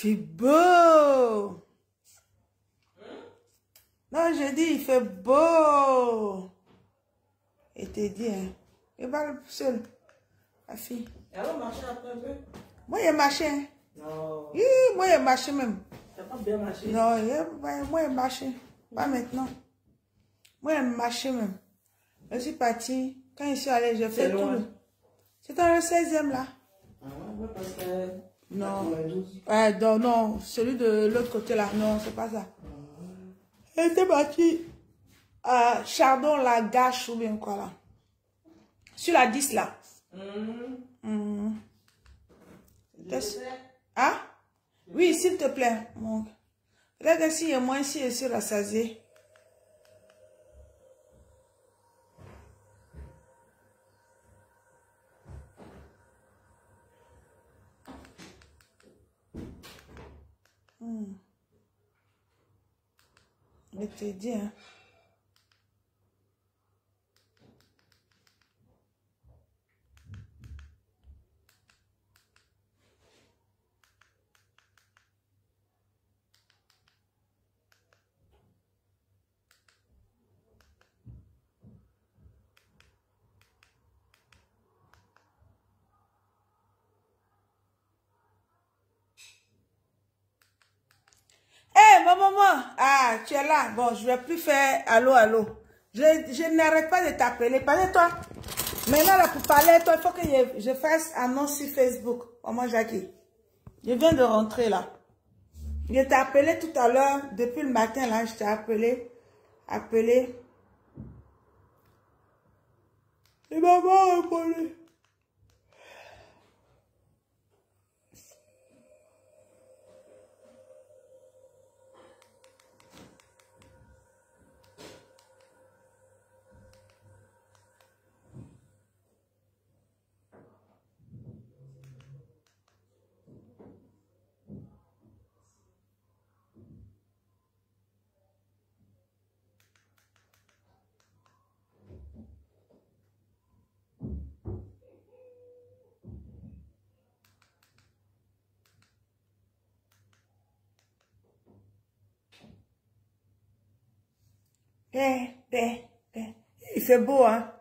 fait beau. Non, je dis, il fait beau. Et t'es dit, hein. Et va seul. La fille. Elle va marcher après un peu. Moi, il a marché. Hein. Non. Moi, il a marché même. T'as pas bien marché. Non, moi, il a marché. Pas maintenant. Moi, il a marché même. Je suis partie. Quand je suis allée, j'ai fait tout. C'est dans le 16e là. Ah ouais, parce que... Non. Non, celui de l'autre côté là. Non, c'est pas ça. Elle était partie à Chardon, la Gâche ou bien quoi là. Sur la 10 là. Ah? Oui, s'il te plaît. Peut-être que s'il y a moins ici et sur la Sazé. Je te dis, hein. Hé, maman, ah, tu es là. Bon, je vais plus faire allô, allô. Je n'arrête pas de t'appeler. Parlez-toi. Maintenant, là, pour parler, toi, il faut que je fasse annonce sur Facebook. Maman Jackie. Je viens de rentrer là. Je t'ai appelé tout à l'heure. Depuis le matin, là, je t'ai appelé. Et maman a répondu. Il fait beau, hein?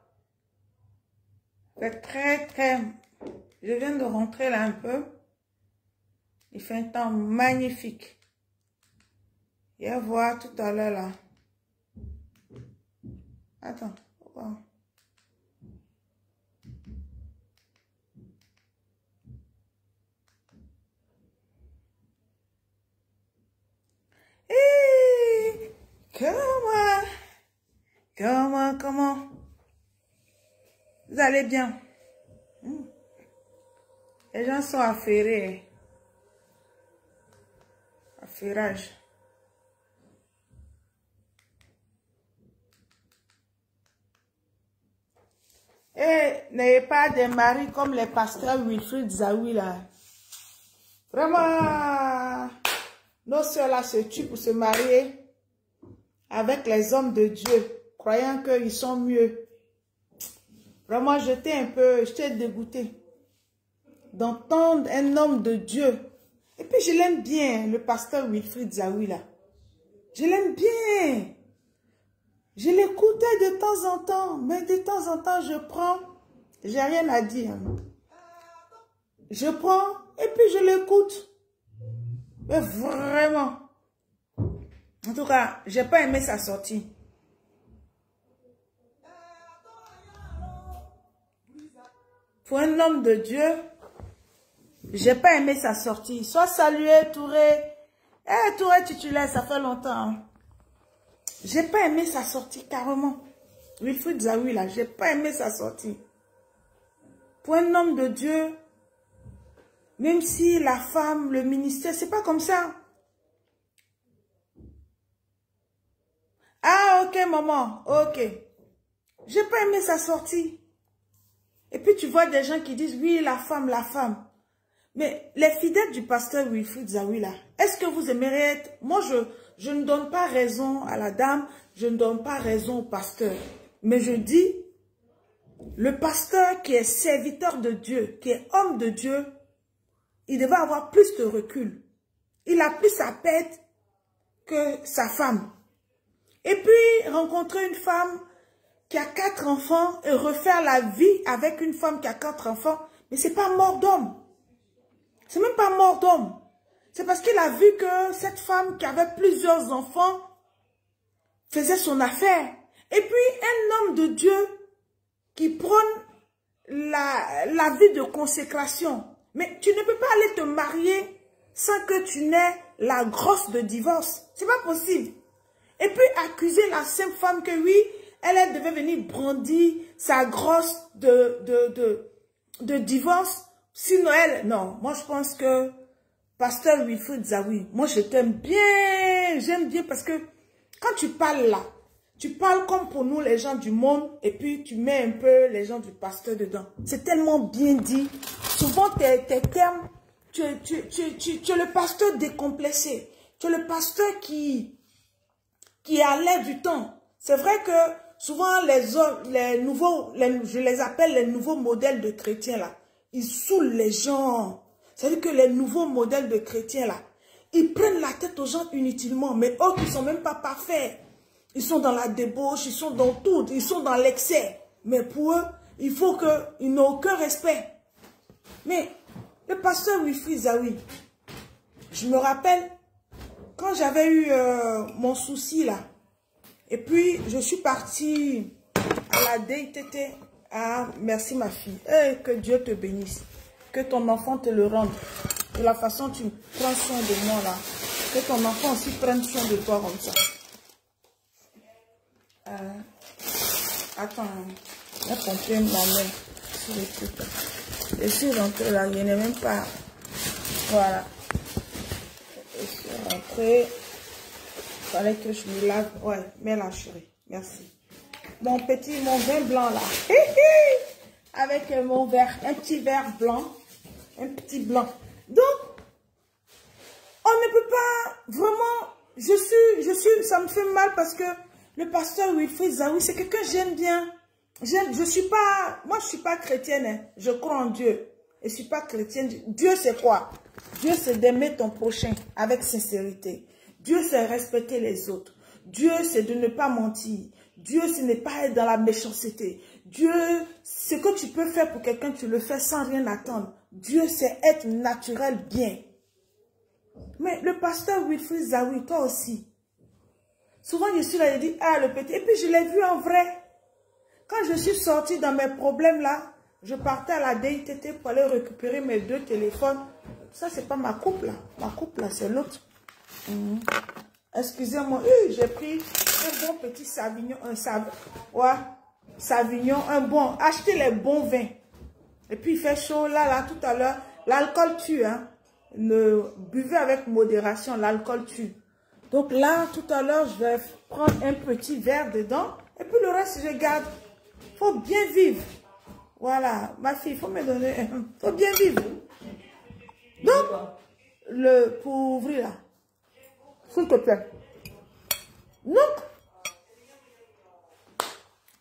Il fait très, très... Je viens de rentrer là un peu. Il fait un temps magnifique. Il va voir tout à l'heure là. Attends. Wow. Hey, comment? Vous allez bien? Les gens sont affairés. Affairage. Et n'ayez pas des maris comme les pasteurs Wilfried Zawi là. Vraiment, nos soeurs là se tuent pour se marier avec les hommes de Dieu, croyant qu'ils sont mieux. Vraiment, j'étais dégoûtée d'entendre un homme de Dieu. Et puis, je l'aime bien, le pasteur Wilfried Zawi là. Je l'aime bien. Je l'écoutais de temps en temps, mais de temps en temps, je prends, j'ai rien à dire. Je prends et puis je l'écoute. Mais vraiment. En tout cas, j'ai pas aimé sa sortie. Pour un homme de Dieu, j'ai pas aimé sa sortie. Sois salué, Touré. Eh, Touré titulaire, ça fait longtemps. Hein. J'ai pas aimé sa sortie, carrément. Wilfried Zawi, là, j'ai pas aimé sa sortie. Pour un homme de Dieu, même si la femme, le ministère, c'est pas comme ça. Ah, ok, maman, ok. J'ai pas aimé sa sortie. Et puis tu vois des gens qui disent, oui, la femme, la femme. Mais les fidèles du pasteur Wilfried Zawi, là, est-ce que vous aimeriez être... Moi, je ne donne pas raison à la dame, je ne donne pas raison au pasteur. Mais je dis, le pasteur qui est serviteur de Dieu, qui est homme de Dieu, il devait avoir plus de recul. il a plus sa pète que sa femme. Et puis, rencontrer une femme qui a 4 enfants et refaire la vie avec une femme qui a 4 enfants, mais c'est pas mort d'homme. C'est même pas mort d'homme. C'est parce qu'il a vu que cette femme qui avait plusieurs enfants faisait son affaire. Et puis, un homme de Dieu qui prône la vie de consécration. Mais tu ne peux pas aller te marier sans que tu n'aies la grosse de divorce. C'est pas possible. Et puis, accuser la simple femme que oui, elle devait venir brandir sa grosse de divorce. Sinon, elle, non. Moi, je pense que Pasteur Wilfrid Zawi, moi, je t'aime bien. J'aime bien parce que quand tu parles là, tu parles comme pour nous, les gens du monde, et puis tu mets un peu les gens du pasteur dedans. C'est tellement bien dit. Souvent, tes termes, tu es le pasteur décomplexé. Tu es le pasteur qui est à l'air du temps. C'est vrai que souvent, je les appelle les nouveaux modèles de chrétiens là. Ils saoulent les gens. C'est-à-dire que les nouveaux modèles de chrétiens là, ils prennent la tête aux gens inutilement, mais eux qui ne sont même pas parfaits. Ils sont dans la débauche, ils sont dans tout, ils sont dans l'excès. Mais pour eux, il faut qu'ils n'aient aucun respect. Mais le pasteur Wilfrid Zawi, je me rappelle, quand j'avais eu mon souci là, et puis je suis partie à la DITT. Ah, merci ma fille. Et que Dieu te bénisse. Que ton enfant te le rende. De la façon dont tu prends soin de moi là. Que ton enfant aussi prenne soin de toi comme ça. Attends, j'ai pompé ma main sur les trucs. Je suis rentrée là, je n'ai même pas. Voilà. Je suis rentrée. Il fallait que je me lave. Ouais, mets la chérie. Merci. Mon vin blanc là. Avec mon verre, un petit verre blanc. Un petit blanc. Donc, on ne peut pas vraiment. Ça me fait mal parce que le pasteur Wilfrid Zawi, c'est quelqu'un que j'aime bien. Moi, je suis pas chrétienne. Hein. Je crois en Dieu. Et je suis pas chrétienne. Dieu, c'est quoi? Dieu, c'est d'aimer ton prochain avec sincérité. Dieu, c'est respecter les autres. Dieu, c'est de ne pas mentir. Dieu, ce n'est pas être dans la méchanceté. Dieu, ce que tu peux faire pour quelqu'un, tu le fais sans rien attendre. Dieu, c'est être naturel bien. Mais le pasteur Wilfrid Zawi, toi aussi. Souvent, je suis là, je dis, ah, le petit. Et puis, je l'ai vu en vrai. Quand je suis sortie dans mes problèmes là, je partais à la DITT pour aller récupérer mes 2 téléphones. Ça, c'est pas ma coupe là. Ma coupe là, c'est l'autre. Excusez-moi, j'ai pris un bon petit Savignon, Savignon, un bon. Achetez les bons vins. Et puis, il fait chaud là, tout à l'heure. L'alcool tue, hein. Buvez avec modération, l'alcool tue. Donc là, tout à l'heure, je vais prendre un petit verre dedans. Et puis le reste, je garde. Il faut bien vivre. Voilà, ma fille, il faut me donner. Il faut bien vivre. Donc, pour ouvrir là. S'il te plaît. Donc,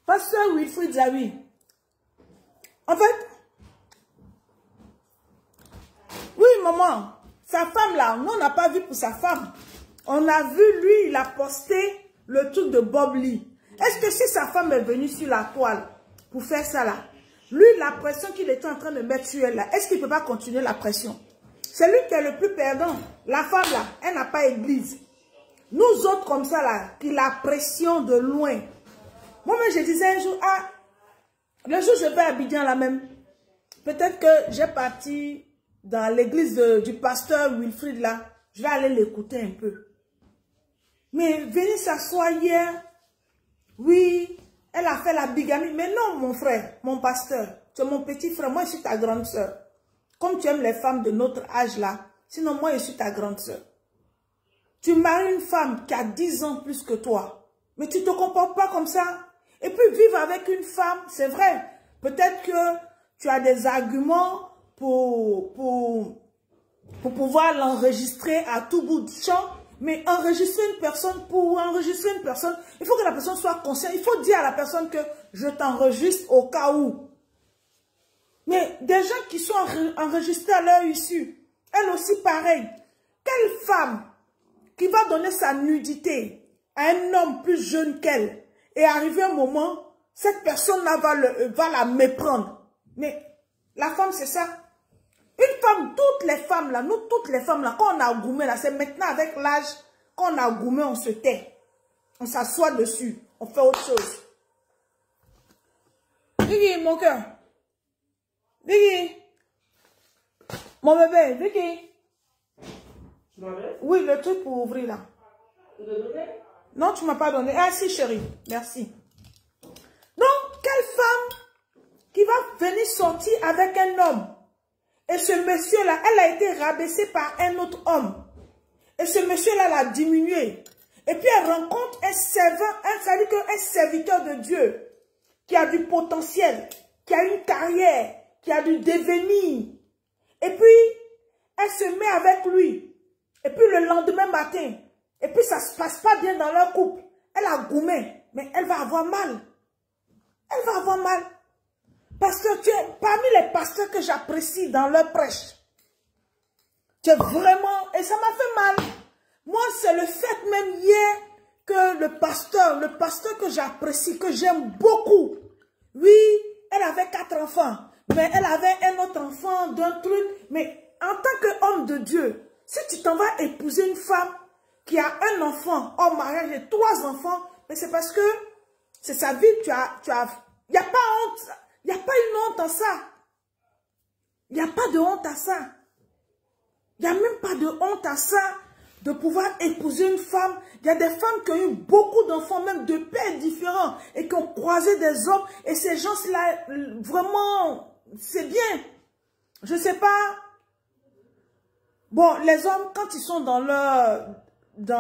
pasteur Wilfrid Zawi. En fait, oui, maman, sa femme là, nous on n'a pas vu pour sa femme. On a vu, lui, il a posté le truc de Bob Lee. Est-ce que si sa femme est venue sur la toile pour faire ça là, lui, la pression qu'il était en train de mettre sur elle là, est-ce qu'il ne peut pas continuer la pression? C'est lui qui est le plus perdant. La femme là, elle n'a pas église. Nous autres comme ça là, qui la pression de loin. Moi-même, je disais un jour, ah, le jour où je vais à Abidjan là même, peut-être que j'ai parti dans l'église du pasteur Wilfrid là, je vais aller l'écouter un peu. Mais venir s'asseoir hier, oui, elle a fait la bigamie. Mais non, mon frère, mon pasteur, tu es mon petit frère, moi je suis ta grande soeur. Comme tu aimes les femmes de notre âge là, sinon moi je suis ta grande soeur. Tu maries une femme qui a 10 ans plus que toi, mais tu ne te comportes pas comme ça. Et puis vivre avec une femme, c'est vrai, peut-être que tu as des arguments pour pouvoir l'enregistrer à tout bout de champ, mais enregistrer une personne, pour enregistrer une personne, il faut que la personne soit consciente. Il faut dire à la personne que je t'enregistre au cas où. Mais des gens qui sont enregistrés à leur issue, elles aussi pareil. quelle femme qui va donner sa nudité à un homme plus jeune qu'elle et arriver un moment, cette personne-là va la méprendre. Mais la femme, c'est ça. Une femme, toutes les femmes là, nous toutes les femmes là, quand on a goumé là, c'est maintenant avec l'âge, quand on a goumé, on se tait. On s'assoit dessus, on fait autre chose. Vicky, mon cœur. Vicky. Mon bébé, Vicky. Tu m'avais? Oui, le truc pour ouvrir là. Tu l'as donné? Non, tu ne m'as pas donné. Ah si, chérie. Merci. Donc, quelle femme qui va venir sortir avec un homme? Et ce monsieur-là, elle a été rabaissée par un autre homme. Et ce monsieur-là l'a diminué. Et puis elle rencontre un servant, c'est-à-dire un serviteur de Dieu qui a du potentiel, qui a une carrière, qui a du devenir. Et puis, elle se met avec lui. Et puis le lendemain matin, et puis ça ne se passe pas bien dans leur couple. Elle a goumé, mais elle va avoir mal. Elle va avoir mal. Parce que tu es parmi les pasteurs que j'apprécie dans leur prêche. Tu es vraiment... Et ça m'a fait mal. Moi, c'est le fait même hier que le pasteur que j'apprécie, que j'aime beaucoup. Oui, elle avait 4 enfants. Mais elle avait un autre enfant d'un truc. Mais en tant qu'homme de Dieu, si tu t'en vas épouser une femme qui a un enfant en mariage et 3 enfants, mais c'est parce que c'est sa vie, il n'y a pas honte. Il n'y a pas une honte à ça. Il n'y a pas de honte à ça. Il n'y a même pas de honte à ça de pouvoir épouser une femme. Il y a des femmes qui ont eu beaucoup d'enfants, même de pères différents, et qui ont croisé des hommes. Et ces gens-là, vraiment, c'est bien. Je ne sais pas. Bon, les hommes, quand ils sont dans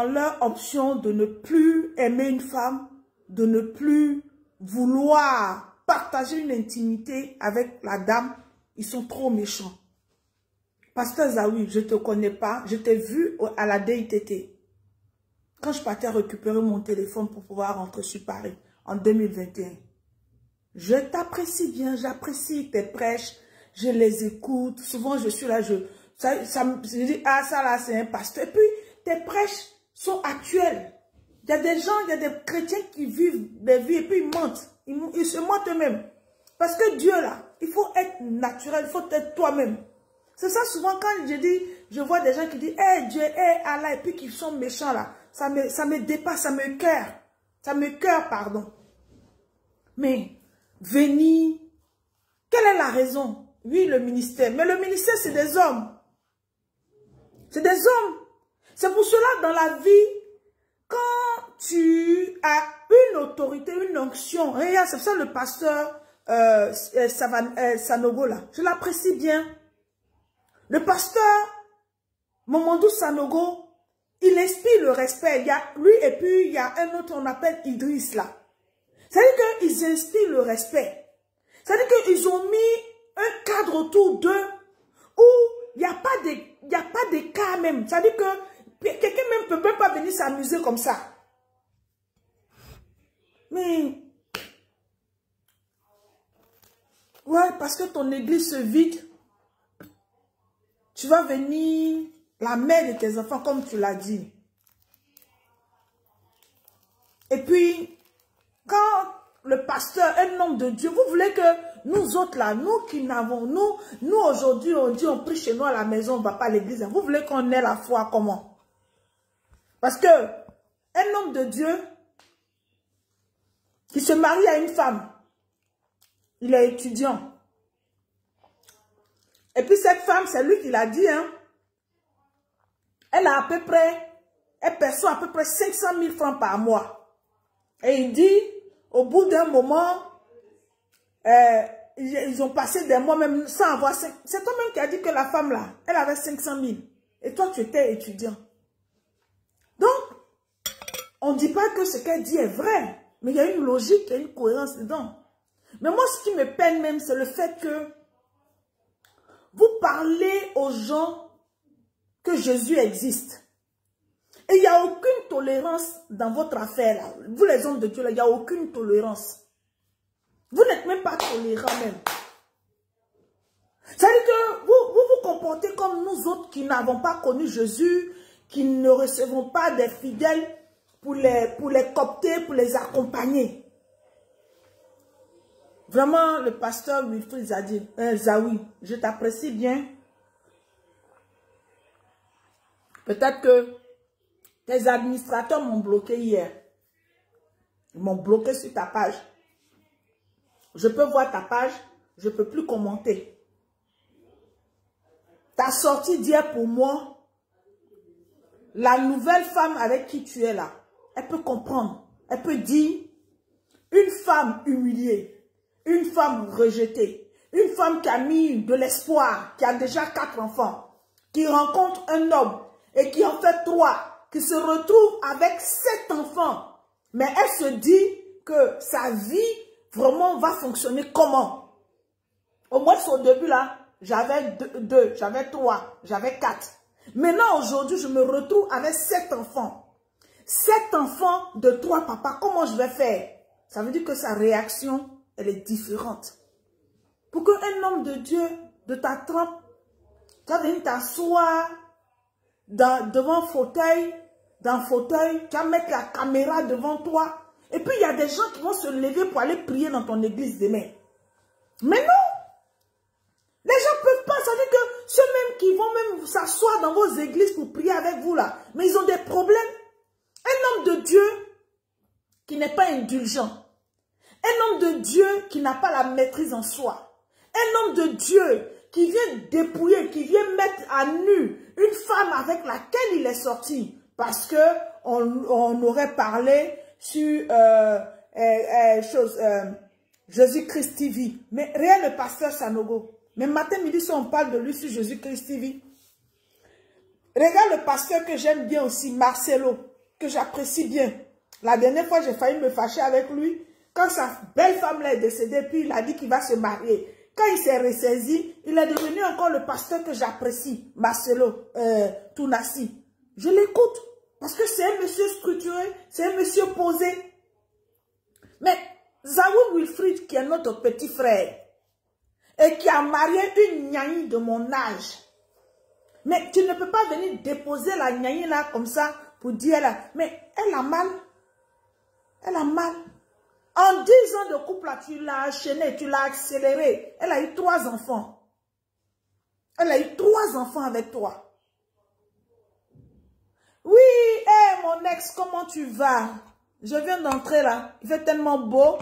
leur option de ne plus aimer une femme, de ne plus vouloir partager une intimité avec la dame, ils sont trop méchants. Pasteur Zawi, je ne te connais pas, je t'ai vu à la DITT. Quand je partais récupérer mon téléphone pour pouvoir rentrer sur Paris en 2021. Je t'apprécie bien, j'apprécie tes prêches, je les écoute. Souvent je suis là, je dis, ah ça là c'est un pasteur. Et puis tes prêches sont actuels. Il y a des gens, il y a des chrétiens qui vivent des vies et puis ils mentent. Ils se mentent eux-mêmes. Parce que Dieu, là, il faut être naturel, il faut être toi-même. C'est ça souvent quand je vois des gens qui disent, hey, Dieu, hey, Allah, et puis qui sont méchants là. Ça me dépasse, ça me cœur. Ça me cœur, pardon. Mais, venir, quelle est la raison? Oui, le ministère. Mais le ministère, c'est des hommes. C'est des hommes. C'est pour cela, dans la vie, quand tu as une autorité, une onction, regarde, c'est ça le pasteur Sanogo là, je l'apprécie bien. Le pasteur Momandou Sanogo, il inspire le respect. Il y a lui et puis il y a un autre, on appelle Idriss là. C'est-à-dire qu'ils inspirent le respect. C'est-à-dire qu'ils ont mis un cadre autour d'eux où il n'y a pas de cas même. C'est-à-dire que quelqu'un même ne peut même pas venir s'amuser comme ça. Mais, ouais, parce que ton église se vide, tu vas venir la mère de tes enfants comme tu l'as dit. Et puis, quand le pasteur, un homme de Dieu, vous voulez que nous autres là, nous qui n'avons, nous aujourd'hui on dit on prie chez nous à la maison, on ne va pas à l'église. Vous voulez qu'on ait la foi comment? Parce que un homme de Dieu qui se marie à une femme, il est étudiant. Et puis cette femme, c'est lui qui l'a dit, hein. Elle a à peu près, elle perçoit à peu près 500 000 francs par mois. Et il dit, au bout d'un moment, ils ont passé des mois même sans avoir... C'est toi-même qui a dit que la femme là, elle avait 500 000. Et toi, tu étais étudiant. Donc, on ne dit pas que ce qu'elle dit est vrai. Mais il y a une logique, il y a une cohérence dedans. Mais moi, ce qui me peine même, c'est le fait que vous parlez aux gens que Jésus existe. Et il n'y a aucune tolérance dans votre affaire là. Vous les hommes de Dieu là, il n'y a aucune tolérance. Vous n'êtes même pas tolérants même. C'est-à-dire que vous comporter comme nous autres qui n'avons pas connu Jésus, qui ne recevons pas des fidèles pour les coopter, pour les accompagner. Vraiment, le pasteur Wilfried Zawi, je t'apprécie bien. Peut-être que tes administrateurs m'ont bloqué hier. Ils m'ont bloqué sur ta page. Je peux voir ta page, je ne peux plus commenter. Ta sortie d'hier pour moi, la nouvelle femme avec qui tu es là, elle peut comprendre. Elle peut dire, une femme humiliée, une femme rejetée, une femme qui a mis de l'espoir, qui a déjà 4 enfants, qui rencontre un homme et qui en fait 3, qui se retrouve avec 7 enfants. Mais elle se dit que sa vie vraiment va fonctionner comment? Au moins au début là, j'avais 2, j'avais 3, j'avais 4. Maintenant aujourd'hui, je me retrouve avec 7 enfants. 7 enfants de 3 papas. Comment je vais faire? Ça veut dire que sa réaction, elle est différente. Pour qu'un homme de Dieu, de ta trempe, tu vas venir t'asseoir devant un fauteuil, dans un fauteuil, tu vas mettre la caméra devant toi. Et puis, il y a des gens qui vont se lever pour aller prier dans ton église demain. Mais non! Les gens ne peuvent pas. Ça veut dire que ceux-mêmes qui vont même s'asseoir dans vos églises pour prier avec vous là, mais ils ont des problèmes. Un homme de Dieu qui n'est pas indulgent. Un homme de Dieu qui n'a pas la maîtrise en soi. Un homme de Dieu qui vient dépouiller, qui vient mettre à nu une femme avec laquelle il est sorti. Parce que on aurait parlé sur Jésus-Christ TV. Mais rien le pasteur Sanogo. Mais matin, midi, si on parle de lui sur Jésus-Christ TV. Regarde le pasteur que j'aime bien aussi, Marcelo, que j'apprécie bien. La dernière fois, j'ai failli me fâcher avec lui. Quand sa belle femme là est décédée, puis il a dit qu'il va se marier. Quand il s'est ressaisi, il est devenu encore le pasteur que j'apprécie, Marcelo Tounassi. Je l'écoute. Parce que c'est un monsieur structuré, c'est un monsieur posé. Mais Zawi Wilfried, qui est notre petit frère, et qui a marié une nyani de mon âge. Mais tu ne peux pas venir déposer la nyani là comme ça pour dire là. Mais elle a mal. Elle a mal. En 10 ans de couple là, tu l'as enchaîné, tu l'as accéléré. Elle a eu 3 enfants. Elle a eu 3 enfants avec toi. Oui, hey, mon ex, comment tu vas? Je viens d'entrer là. Il fait tellement beau.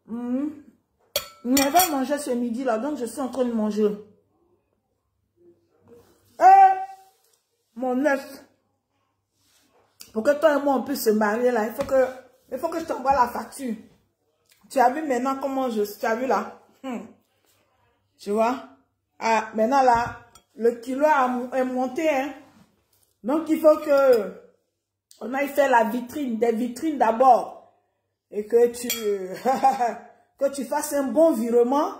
On va manger ce midi là, donc je suis en train de manger. Mon ex, pour que toi et moi on puisse se marier là, il faut que je t'envoie la facture. Tu as vu maintenant comment tu as vu là? Tu vois? Ah, maintenant là, le kilo est monté, hein. Donc, il faut que on aille faire la vitrine, des vitrines d'abord. Et que tu fasses un bon virement.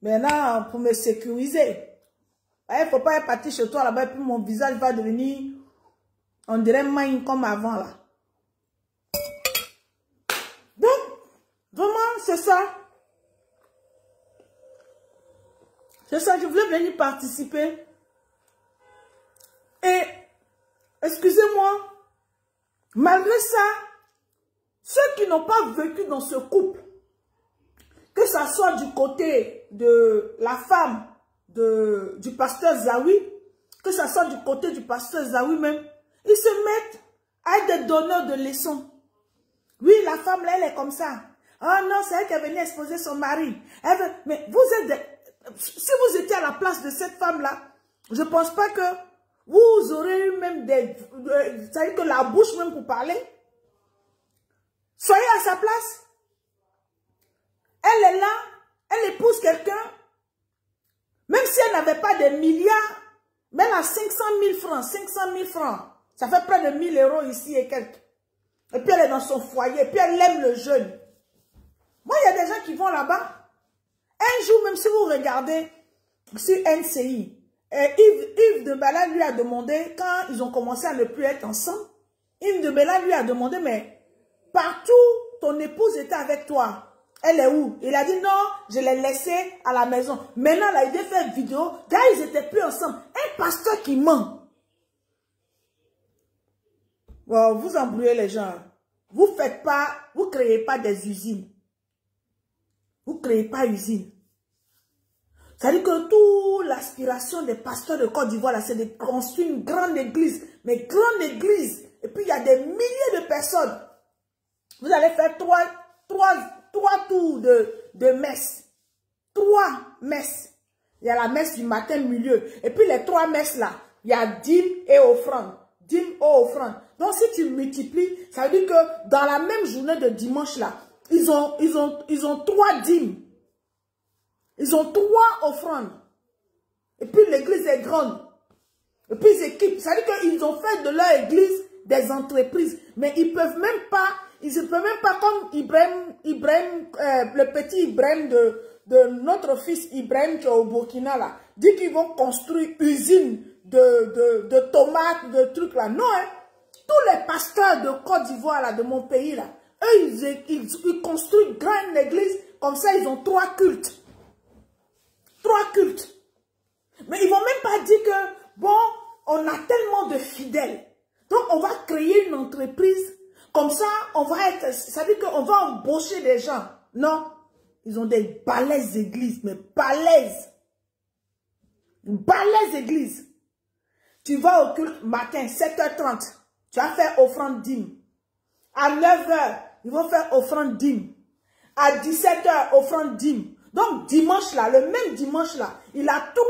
Maintenant, pour me sécuriser. Il ne faut pas être parti chez toi là-bas et puis mon visage va devenir, on dirait mine comme avant là. Donc, vraiment, c'est ça. C'est ça, je voulais venir participer. Et excusez-moi, malgré ça, ceux qui n'ont pas vécu dans ce couple, que ça soit du côté de la femme du pasteur Zawi, que ça soit du côté du pasteur Zawi même, ils se mettent à être des donneurs de leçons. Oui, la femme là, elle est comme ça. Oh non, c'est elle qui est venue exposer son mari. Mais vous êtes si vous étiez à la place de cette femme là, je ne pense pas que vous aurez eu même c'est-à-dire que la bouche même pour parler. Soyez à sa place. Elle est là, elle épouse quelqu'un, même si elle n'avait pas des milliards, mais elle a 500 000 francs, 500 000 francs. Ça fait près de 1 000 € ici et quelques. Et puis elle est dans son foyer, et puis elle aime le jeûne. Moi, il y a des gens qui vont là-bas. Un jour, même si vous regardez sur NCI, Yves de Bala lui a demandé, quand ils ont commencé à ne plus être ensemble, Yves de Bala lui a demandé, mais partout, ton épouse était avec toi. Elle est où? Il a dit non, je l'ai laissée à la maison. Maintenant, là, il a fait une vidéo. Là, ils n'étaient plus ensemble. Un pasteur qui ment. Bon, vous embrouillez les gens. Vous faites pas, vous créez pas des usines. Vous créez pas usine. C'est-à-dire que toute l'aspiration des pasteurs de Côte d'Ivoire, là, c'est de construire une grande église. Mais grande église. Et puis, il y a des milliers de personnes. Vous allez faire trois tours de messe. 3 messes. Il y a la messe du matin, milieu. Et puis, les 3 messes là, il y a dîme et offrande. Dîme et offrande. Donc, si tu multiplies, ça veut dire que dans la même journée de dimanche là, ils ont 3 dîmes. Ils ont 3 offrandes. Et puis l'église est grande. Et puis ils équipent. Ça veut dire qu'ils ont fait de leur église des entreprises. Mais ils peuvent même pas comme Ibrahim, le petit Ibrahim de notre fils Ibrahim qui est au Burkina là, dit qu'ils vont construire usine de tomates, de trucs là. Non, hein. Tous les pasteurs de Côte d'Ivoire là, de mon pays là, eux ils construisent une grande église. Comme ça, ils ont 3 cultes. 3 cultes. Mais ils vont même pas dire que, bon, on a tellement de fidèles. Donc, on va créer une entreprise. Comme ça, on va être, ça veut dire qu'on va embaucher des gens. Non. Ils ont des balaises églises, mais balaises. Balaises églises. Tu vas au culte matin, 7h30. Tu vas faire offrande dîme. À 9h, ils vont faire offrande dîme. À 17h, offrande dîme. Donc, dimanche là, le même dimanche là, il a 3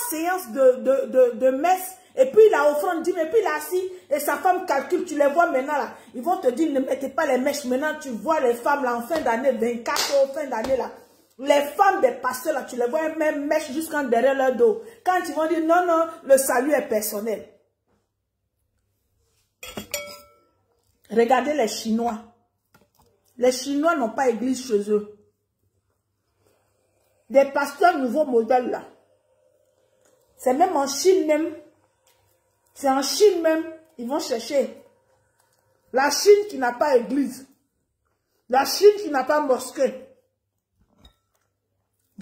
séances de messe. Et puis, il a offrande dîme. Et puis, il a assis. Et sa femme calcule. Tu les vois maintenant là. Ils vont te dire, ne mettez pas les mèches. Maintenant, tu vois les femmes là en fin d'année, 24 en fin d'année là. Les femmes des pasteurs là, tu les vois même mèches jusqu'en derrière leur dos. Quand ils vont dire, non, non, le salut est personnel. Regardez les Chinois. Les Chinois n'ont pas église chez eux. Des pasteurs nouveaux modèles là. C'est même en Chine même. C'est en Chine même. Ils vont chercher. La Chine qui n'a pas église. La Chine qui n'a pas mosquée.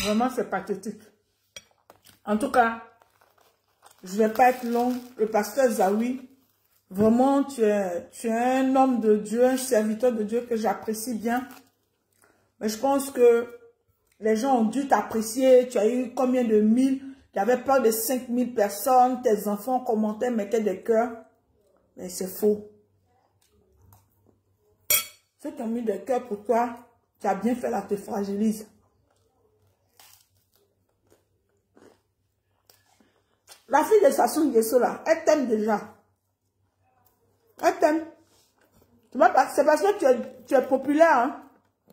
Vraiment c'est pathétique. En tout cas, je ne vais pas être long. Le pasteur Zawi, vraiment tu es un homme de Dieu, un serviteur de Dieu que j'apprécie bien. Mais je pense que les gens ont dû t'apprécier. Tu as eu combien de mille? Il y avait plus de 5000 personnes. Tes enfants commentaient, mettaient des cœurs. Mais c'est faux. Ceux qui ont mis des cœurs pour toi, tu as bien fait là, te fragilise. La fille de Sassou Nguesso là, elle t'aime déjà. Elle t'aime. C'est parce que tu es populaire, hein.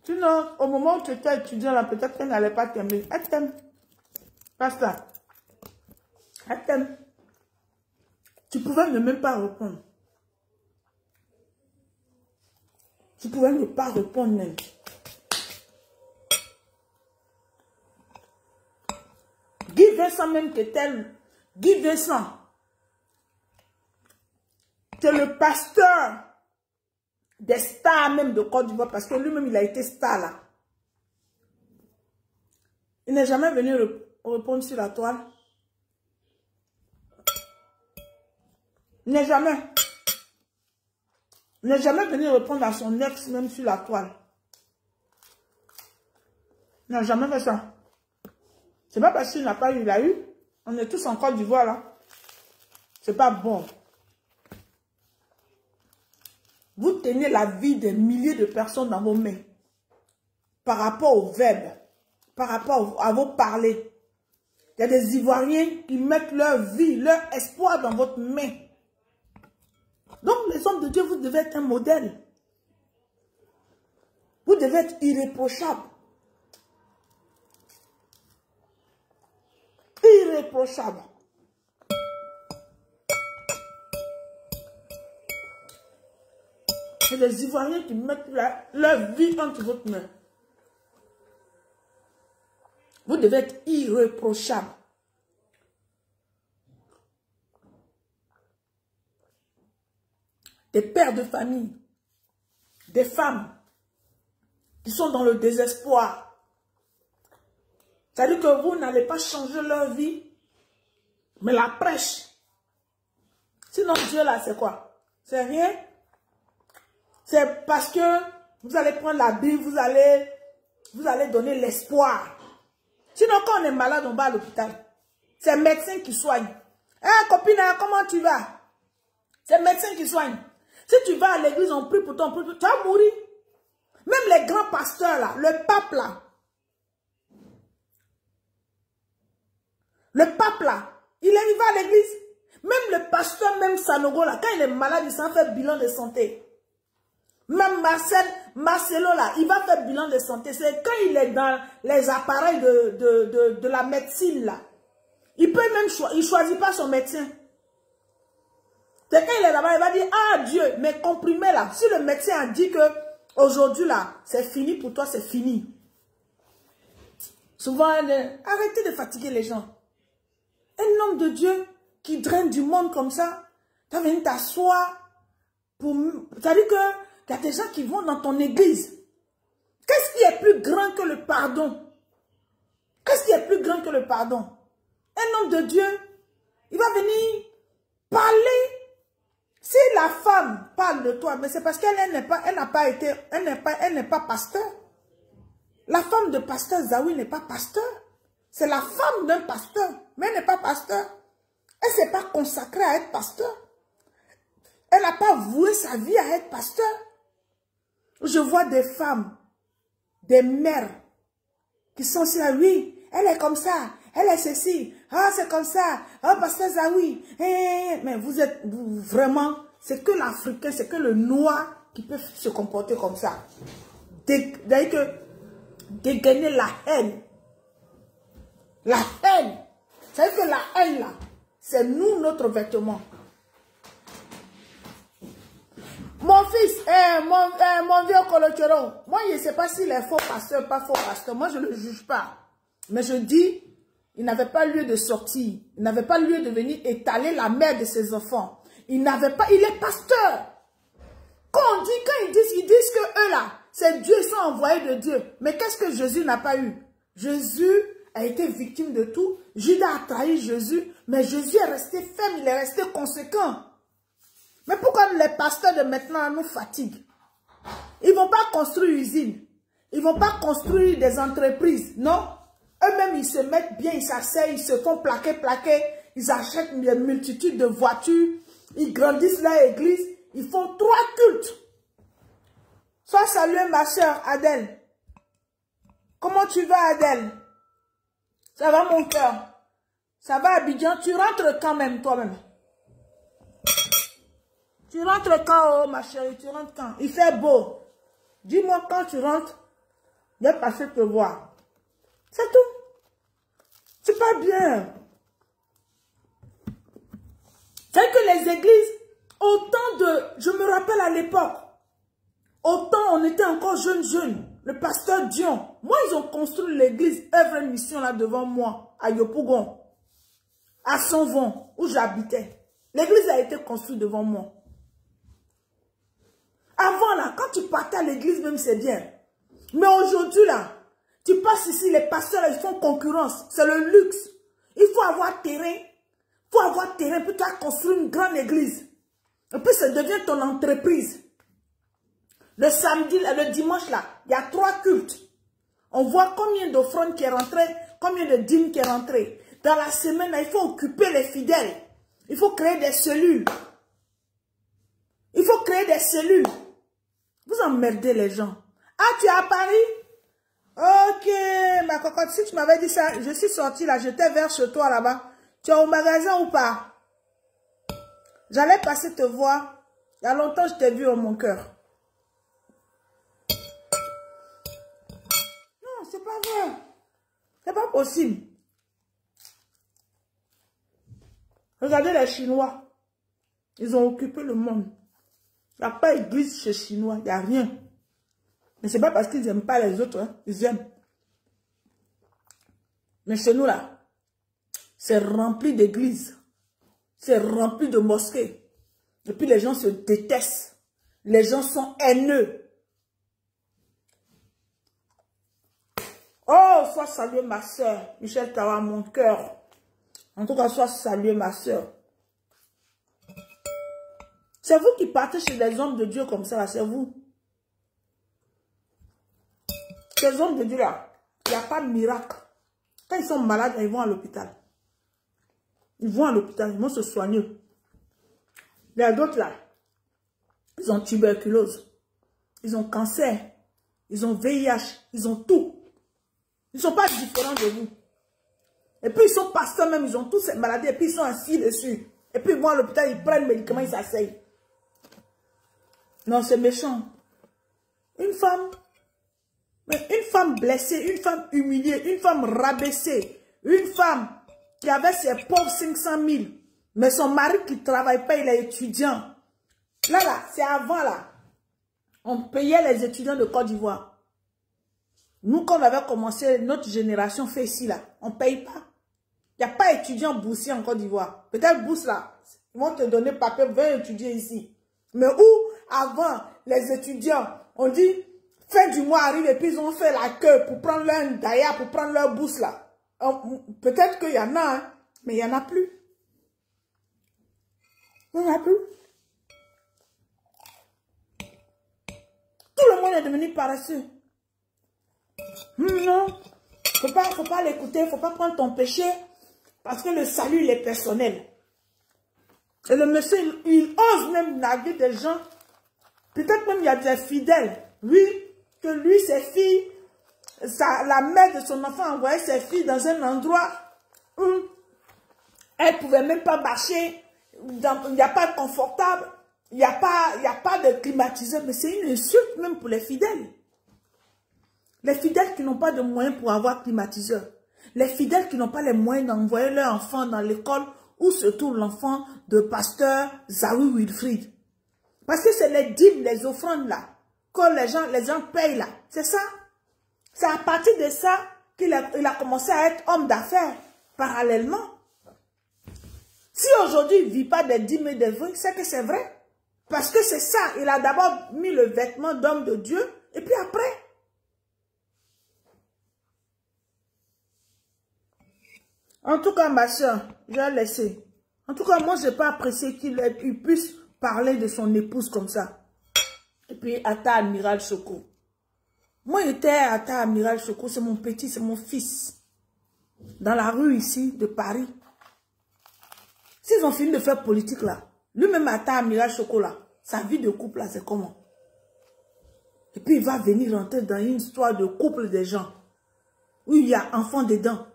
Sinon, au moment où tu étais étudiant là, peut-être qu'elle n'allait pas t'aimer. Elle t'aime. Pas ça. Elle t'aime. Tu pouvais ne même pas répondre. Tu pouvais ne pas répondre même. Guy Vincent même que tel. Guy Vincent. C'est le pasteur des stars même de Côte d'Ivoire, parce que lui-même, il a été star là. Il n'est jamais venu répondre sur la toile. Il n'est jamais venu répondre à son ex même sur la toile. Il n'a jamais fait ça. C'est pas parce qu'il n'a pas eu, il a eu. On est tous en Côte d'Ivoire là. C'est pas bon. Vous tenez la vie des milliers de personnes dans vos mains. Par rapport au verbe. Par rapport à vos parlers. Il y a des Ivoiriens qui mettent leur vie, leur espoir dans votre main. Donc les hommes de Dieu, vous devez être un modèle. Vous devez être irréprochable. Irréprochable. C'est les Ivoiriens qui mettent leur vie entre votre main. Vous devez être irréprochable. Des pères de famille, des femmes qui sont dans le désespoir. C'est-à-dire que vous n'allez pas changer leur vie, mais la prêche. Sinon, Dieu là, c'est quoi? C'est rien. C'est parce que vous allez prendre la Bible, vous allez donner l'espoir. Sinon, quand on est malade, on va à l'hôpital. C'est le médecin qui soigne. Hein, copine, comment tu vas? C'est le médecin qui soigne. Si tu vas à l'église, on prie pour toi, tu vas mourir. Même les grands pasteurs là, le pape là. Le pape là, il va à l'église. Même le pasteur, même Sanogo là, quand il est malade, il s'en fait bilan de santé. Même Marcelo là, il va faire bilan de santé. C'est quand il est dans les appareils de la médecine là. Il peut même il choisit pas son médecin. C'est quand il est là-bas, il va dire, ah Dieu, mais comprimé là. Si le médecin a dit que aujourd'hui là, c'est fini pour toi, c'est fini. Souvent, arrêtez de fatiguer les gens. Un homme de Dieu qui draine du monde comme ça, tu vas venir t'asseoir pour... C'est-à-dire que il y a des gens qui vont dans ton église. Qu'est-ce qui est plus grand que le pardon? Qu'est-ce qui est plus grand que le pardon? Un homme de Dieu, il va venir parler. Si la femme parle de toi, mais c'est parce qu'elle n'est pas pasteur. La femme de pasteur Zawi n'est pas pasteur. C'est la femme d'un pasteur, mais elle n'est pas pasteur. Elle ne s'est pas consacrée à être pasteur. Elle n'a pas voué sa vie à être pasteur. Je vois des femmes, des mères, qui sont si là, oui, elle est comme ça, elle est ceci, ah c'est comme ça, ah pasteur Zawi, mais vous êtes vraiment, c'est que l'Africain, c'est que le noir qui peut se comporter comme ça. D'ailleurs que dégainer la haine. La haine. C'est que la haine là, c'est nous notre vêtement. Mon fils, mon vieux colochero, moi je ne sais pas s'il est faux pasteur, pas faux pasteur, moi je ne le juge pas. Mais je dis, il n'avait pas lieu de sortir, il n'avait pas lieu de venir étaler la mère de ses enfants. Il n'avait pas, il est pasteur. Quand ils disent que eux là, c'est Dieu, ils sont envoyés de Dieu. Mais qu'est-ce que Jésus n'a pas eu? Jésus a été victime de tout. Judas a trahi Jésus, mais Jésus est resté ferme, il est resté conséquent. Mais pourquoi les pasteurs de maintenant nous fatiguent? Ils ne vont pas construire une usine. Ils ne vont pas construire des entreprises. Non. Eux-mêmes, ils se mettent bien, ils s'asseyent, ils se font plaquer. Ils achètent des multitudes de voitures. Ils grandissent leur église. Ils font 3 cultes. Sois saluée, ma soeur Adèle. Comment tu vas, Adèle? Ça va, mon cœur? Ça va, Abidjan? Tu rentres quand même, toi-même? Tu rentres quand, oh, ma chérie? Tu rentres quand? Il fait beau. Dis-moi quand tu rentres, je vais passer te voir. C'est tout. C'est pas bien. C'est que les églises, autant de... Je me rappelle à l'époque, autant on était encore jeunes. Le pasteur Dion, moi, ils ont construit l'église Œuvre et Mission là devant moi, à Yopougon, à Sonvon, où j'habitais. L'église a été construite devant moi. Avant, là, quand tu partais à l'église, même, c'est bien. Mais aujourd'hui, là, tu passes ici, les pasteurs, là, ils font concurrence. C'est le luxe. Il faut avoir terrain. Il faut avoir terrain pour construire une grande église. Et puis, ça devient ton entreprise. Le samedi, là, le dimanche, là, il y a 3 cultes. On voit combien d'offrandes qui est rentré, combien de dîmes qui est rentré. Dans la semaine, là, il faut occuper les fidèles. Il faut créer des cellules. Il faut créer des cellules. Vous emmerdez les gens. Ah, tu es à Paris? Ok, ma cocotte, si tu m'avais dit ça, je suis sortie là, j'étais vers chez toi là-bas. Tu es au magasin ou pas? J'allais passer te voir. Il y a longtemps, je t'ai vu dans mon cœur. Non, c'est pas vrai. C'est pas possible. Regardez les Chinois. Ils ont occupé le monde. Il n'y a pas d'église chez les Chinois. Il n'y a rien. Mais ce n'est pas parce qu'ils n'aiment pas les autres. Hein. Ils aiment. Mais chez nous, là, c'est rempli d'églises. C'est rempli de mosquées. Et puis les gens se détestent. Les gens sont haineux. Oh, sois saluée ma soeur. Michel Tawa, mon cœur. En tout cas, sois saluée ma soeur. C'est vous qui partez chez les hommes de Dieu comme ça, c'est vous. Ces hommes de Dieu là, il n'y a pas de miracle. Quand ils sont malades, ils vont à l'hôpital. Ils vont à l'hôpital, ils vont se soigner. Il y a d'autres là, ils ont tuberculose, ils ont cancer, ils ont VIH, ils ont tout. Ils ne sont pas différents de vous. Et puis ils sont pasteurs même, ils ont tous ces maladies, et puis ils sont assis dessus. Et puis ils vont à l'hôpital, ils prennent le médicament, ils s'asseyent. Non, c'est méchant. Une femme blessée, une femme humiliée, une femme rabaissée, une femme qui avait ses pauvres 500 000, mais son mari qui ne travaille pas, il est étudiant. Là, c'est avant là. On payait les étudiants de Côte d'Ivoire. Nous, quand on avait commencé, notre génération fait ici là, on ne paye pas. Il n'y a pas d'étudiants boursiers en Côte d'Ivoire. Peut-être bourse là, ils vont te donner papier, viens étudier ici. Mais où, avant, les étudiants, on dit, fin du mois arrive et puis ils ont fait la queue pour prendre leur daya, pour prendre leur bourse là. Peut-être qu'il y en a, hein, mais il n'y en a plus. Il n'y en a plus. Tout le monde est devenu paresseux. Non, faut pas l'écouter, faut pas prendre ton péché, parce que le salut, il est personnel. Et le monsieur, il ose même narguer des gens. Peut-être même il y a des fidèles. Oui, que lui, ses filles, la mère de son enfant envoyait ses filles dans un endroit où elle ne pouvait même pas marcher. Il n'y a pas de confortable. Il n'y a pas de climatiseur. Mais c'est une insulte même pour les fidèles. Les fidèles qui n'ont pas de moyens pour avoir climatiseur. Les fidèles qui n'ont pas les moyens d'envoyer leur enfant dans l'école où se trouve l'enfant de pasteur Zawi Wilfried. Parce que c'est les dîmes, les offrandes là, que les gens payent là. C'est ça. C'est à partir de ça qu'il a commencé à être homme d'affaires, parallèlement. Si aujourd'hui il ne vit pas des dîmes et des vœux, c'est que c'est vrai. Parce que c'est ça. Il a d'abord mis le vêtement d'homme de Dieu, et puis après. En tout cas, ma soeur, je vais laisser. En tout cas, moi, je n'ai pas apprécié qu'il puisse parler de son épouse comme ça. Et puis, Atta Amiral Choco. Moi, j'étais Atta Amiral Choco, c'est mon petit, c'est mon fils. Dans la rue ici, de Paris. S'ils ont fini de faire politique là, lui-même Atta Amiral Choco là, sa vie de couple là, c'est comment? Et puis, il va venir rentrer dans une histoire de couple des gens. Où il y a enfant dedans.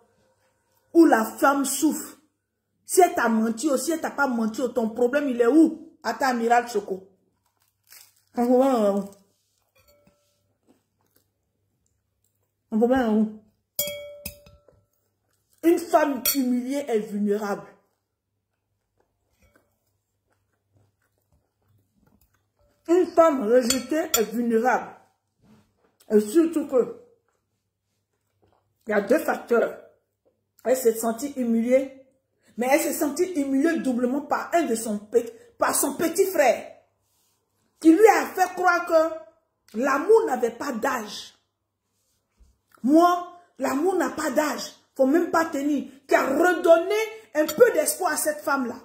Où la femme souffre. Si elle t'a menti ou si elle t'a pas menti, ton problème il est où? À ta Amiral Choco. Ton problème est où? Ton problème est où? Une femme humiliée est vulnérable. Une femme rejetée est vulnérable. Et surtout que il y a deux facteurs. Elle s'est sentie humiliée, mais elle s'est sentie humiliée doublement par son petit frère, qui lui a fait croire que l'amour n'avait pas d'âge. Moi, l'amour n'a pas d'âge, il ne faut même pas tenir, qui a redonné un peu d'espoir à cette femme-là.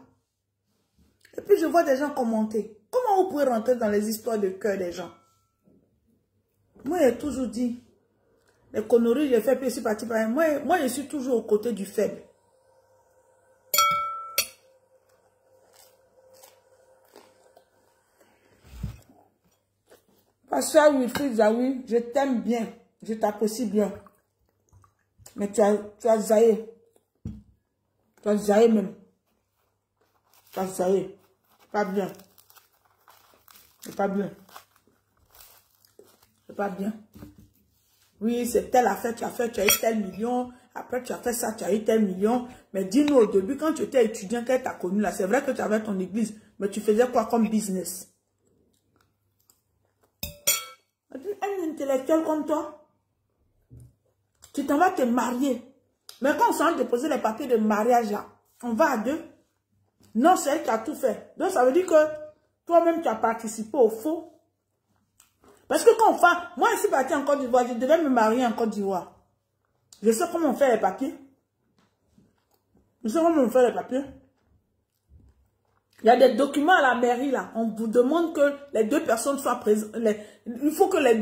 Et puis je vois des gens commenter. Comment vous pouvez rentrer dans les histoires de cœur des gens? Moi, j'ai toujours dit, les conneries, j'ai fait petit parti par moi, je suis toujours aux côtés du faible. Pasteur Wilfried Zawi, je t'aime bien, je t'apprécie bien. Mais tu as zaillé. Tu as zaillé même. Tu as zaillé. Pas bien. C'est pas bien. C'est pas bien. Oui, c'est telle affaire, tu as eu tel million. Après, tu as fait ça, tu as eu tel million. Mais dis-nous au début, quand tu étais étudiant, qu'elle t'a connu là, c'est vrai que tu avais ton église. Mais tu faisais quoi comme business? Un intellectuel comme toi, tu t'en vas te marier. Mais quand on s'en va déposer les papiers de mariage là, on va à deux. Non, c'est elle qui a tout fait. Donc, ça veut dire que toi-même, tu as participé au faux. Parce que quand on fait... Moi, je suis partie en Côte d'Ivoire, je devais me marier en Côte d'Ivoire. Je sais comment on fait les papiers. Je sais comment on fait les papiers. Il y a des documents à la mairie là. On vous demande que les deux personnes soient présentes. Il faut que les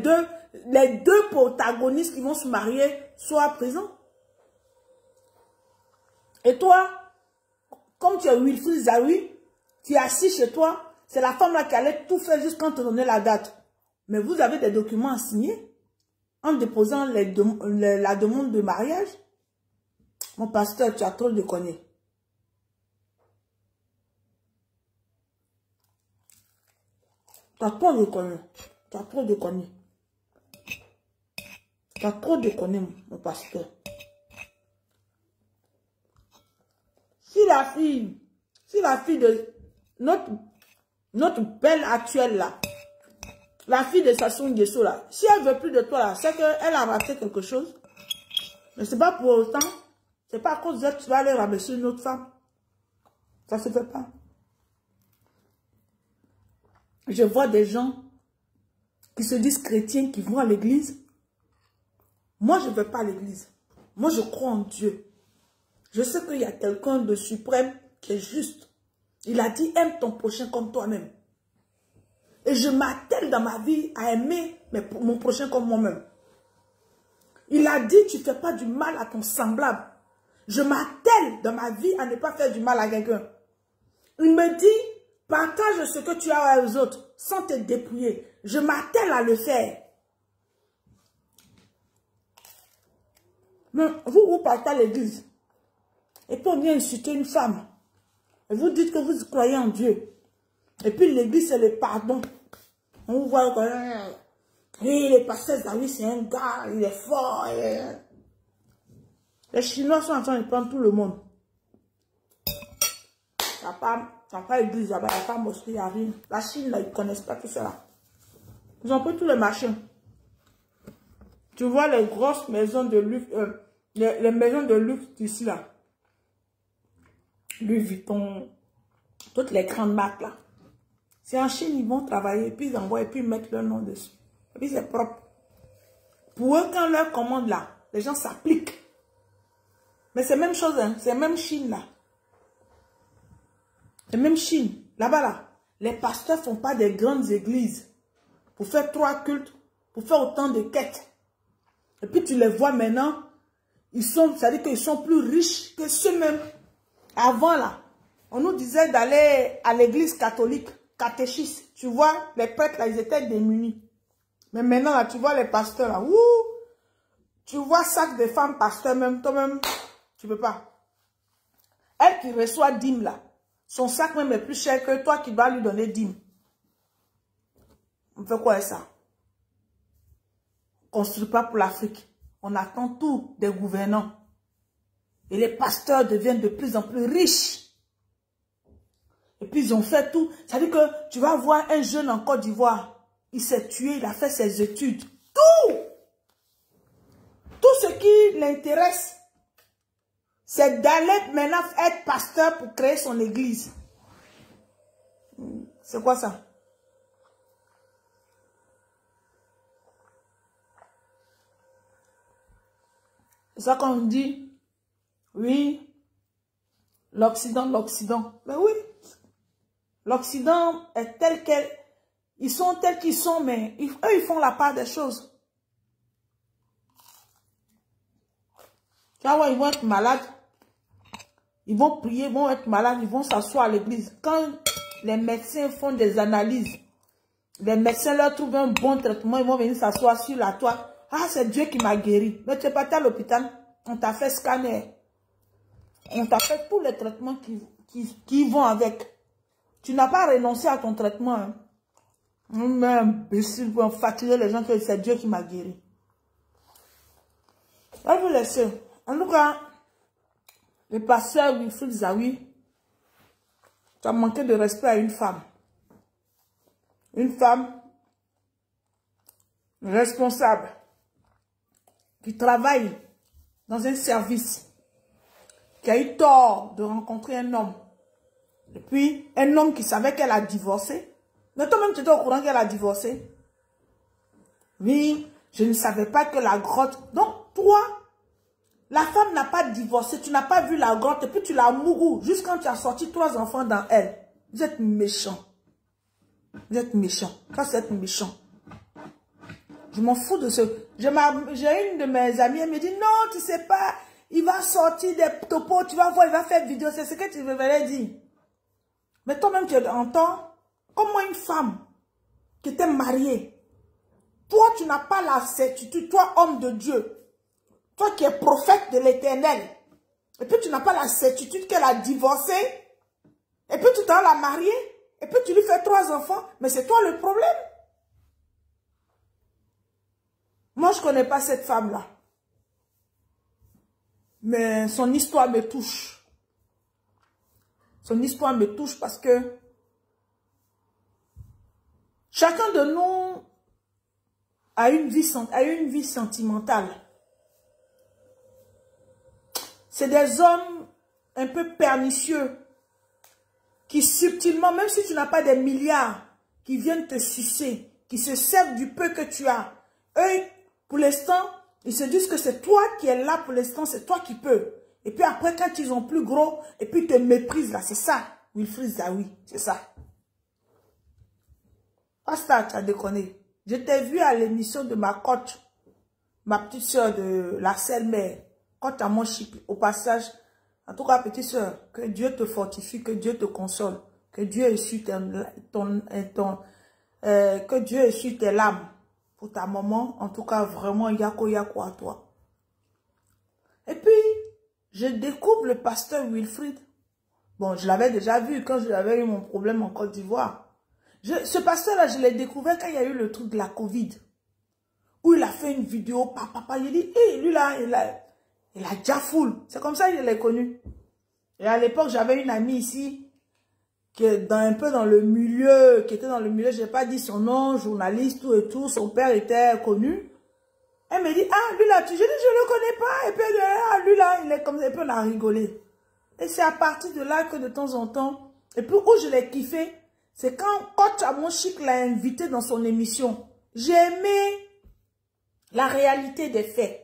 deux protagonistes qui vont se marier soient présents. Et toi, comme tu es Wilfried Zawi, tu es assis chez toi, c'est la femme là qui allait tout faire juste quand te donner la date. Mais vous avez des documents à signer en déposant la demande de mariage. Mon pasteur, tu as trop de conneries. Tu as trop de conneries. Tu as trop de conneries. Tu as trop de conneries, mon pasteur. Si la fille de notre belle actuelle là, la fille de Sassou Nguesso là, si elle veut plus de toi là, c'est qu'elle a raté quelque chose. Mais c'est pas pour autant, c'est pas à cause de ça que tu vas aller rabaisser une autre femme. Ça se fait pas. Je vois des gens qui se disent chrétiens, qui vont à l'église. Moi, je ne vais pas à l'église. Moi, je crois en Dieu. Je sais qu'il y a quelqu'un de suprême qui est juste. Il a dit, aime ton prochain comme toi-même. Et je m'attelle dans ma vie à aimer mon prochain comme moi-même. Il a dit, tu ne fais pas du mal à ton semblable. Je m'attelle dans ma vie à ne pas faire du mal à quelqu'un. Il me dit, partage ce que tu as aux autres sans te dépouiller. Je m'attelle à le faire. Mais vous partez à l'église. Et puis on vient insulter une femme. Et vous dites que vous croyez en Dieu. Et puis l'église, c'est le pardon. On vous voit comme... Oui, le pasteur Zawi, c'est un gars, il est fort. Les Chinois sont en train de prendre tout le monde. Il n'y a pas église là-bas, il n'y a pas mosquée, il n'y a rien. La Chine, là, ils ne connaissent pas tout ça. Ils ont pris tous les machins. Tu vois les grosses maisons de luxe, les maisons de luxe ici, là. Louis Vuitton, toutes les grandes marques, là. C'est en Chine, ils vont travailler, puis ils envoient, et puis ils mettent leur nom dessus. Et puis c'est propre. Pour eux, quand leur commande, là, les gens s'appliquent. Mais c'est la même chose, hein. C'est la même Chine, là. C'est même Chine. Là-bas, là, les pasteurs ne font pas des grandes églises pour faire 3 cultes, pour faire autant de quêtes. Et puis tu les vois maintenant, c'est-à-dire qu'ils sont plus riches que ceux-mêmes. Avant, là, on nous disait d'aller à l'église catholique, catéchisme. Tu vois, les prêtres, là, ils étaient démunis. Mais maintenant, là, tu vois les pasteurs, là, ouh, tu vois sac de femmes pasteurs, même, toi-même, tu peux pas. Elle qui reçoit dîme, là, son sac même est plus cher que toi qui vas lui donner dîme. On fait quoi avec ça? On ne construit pas pour l'Afrique. On attend tout des gouvernants. Et les pasteurs deviennent de plus en plus riches. Et puis ils ont fait tout. Ça veut dire que tu vas voir un jeune en Côte d'Ivoire. Il s'est tué, il a fait ses études. Tout! Tout ce qui l'intéresse, c'est d'aller maintenant être pasteur pour créer son église. C'est quoi ça? C'est ça qu'on dit. Oui, l'Occident. Mais oui, l'Occident est tel quel. Ils sont tels qu'ils sont, mais eux, ils font la part des choses. Tu vois, ils vont être malades. Ils vont prier, ils vont être malades, ils vont s'asseoir à l'église. Quand les médecins font des analyses, les médecins leur trouvent un bon traitement, ils vont venir s'asseoir sur la toile. Ah, c'est Dieu qui m'a guéri. Mais tu n'es pas allé à l'hôpital, on t'a fait scanner. On t'a fait tous les traitements qui vont avec. Tu n'as pas renoncé à ton traitement. Hein. Mais imbécile, pour fatiguer les gens que c'est Dieu qui m'a guéri. Je vais vous laisser. En tout cas, le pasteur Wilfried Zawi, tu as manqué de respect à une femme. Une femme responsable qui travaille dans un service, qui a eu tort de rencontrer un homme. Et puis, un homme qui savait qu'elle a divorcé. Mais toi-même, tu étais au courant qu'elle a divorcé. Oui, je ne savais pas que la grotte... Donc, toi, La femme n'a pas divorcé, tu n'as pas vu la grotte et puis tu l'as mouru juste quand tu as sorti 3 enfants dans elle. Vous êtes méchant. Vous êtes méchant. Ça, c'est être méchant. Je m'en fous de ce... J'ai une de mes amies, elle me dit, non, tu sais pas, il va sortir des topos, tu vas voir, il va faire vidéo. C'est ce que tu me dire. Mais toi-même, tu entends, comment une femme qui était mariée, toi, tu n'as pas la certitude, toi, homme de Dieu, toi qui es prophète de l'Éternel, et puis tu n'as pas la certitude qu'elle a divorcé, et puis tu t'en la mariée, et puis tu lui fais 3 enfants, mais c'est toi le problème. Moi, je ne connais pas cette femme-là. Mais son histoire me touche. Son histoire me touche parce que chacun de nous a une vie sentimentale. C'est des hommes un peu pernicieux qui subtilement, même si tu n'as pas des milliards, qui viennent te sucer, qui se servent du peu que tu as. Eux, pour l'instant, ils se disent que c'est toi qui es là pour l'instant, c'est toi qui peux. Et puis après, quand ils ont plus gros, et puis ils te méprisent là, c'est ça. Wilfried Zawi, c'est ça. Basta, tu as déconné. Je t'ai vu à l'émission de ma coach, ma petite soeur de la selle-mère. Quand tu as mon chip, au passage, en tout cas, petite soeur, que Dieu te fortifie, que Dieu te console, que Dieu essuie que Dieu essuie tes larmes pour ta maman. En tout cas, vraiment, yako à toi. Et puis, je découvre le pasteur Wilfried. Bon, je l'avais déjà vu quand j'avais eu mon problème en Côte d'Ivoire. Ce pasteur-là, je l'ai découvert quand il y a eu le truc de la Covid. Où il a fait une vidéo, papa, il dit, hé, lui là, il a déjà foule. C'est comme ça que je l'ai connu. Et à l'époque, j'avais une amie ici, qui est un peu dans le milieu, qui était dans le milieu, je n'ai pas dit son nom, journaliste, tout et tout, son père était connu. Elle me dit, ah, lui là, je dis, je ne le connais pas. Et puis, ah, lui là, il est comme ça, et puis on a rigolé. Et c'est à partir de là que de temps en temps, et puis où je l'ai kiffé, c'est quand Amon Chic l'a invité dans son émission. J'ai aimé la réalité des faits.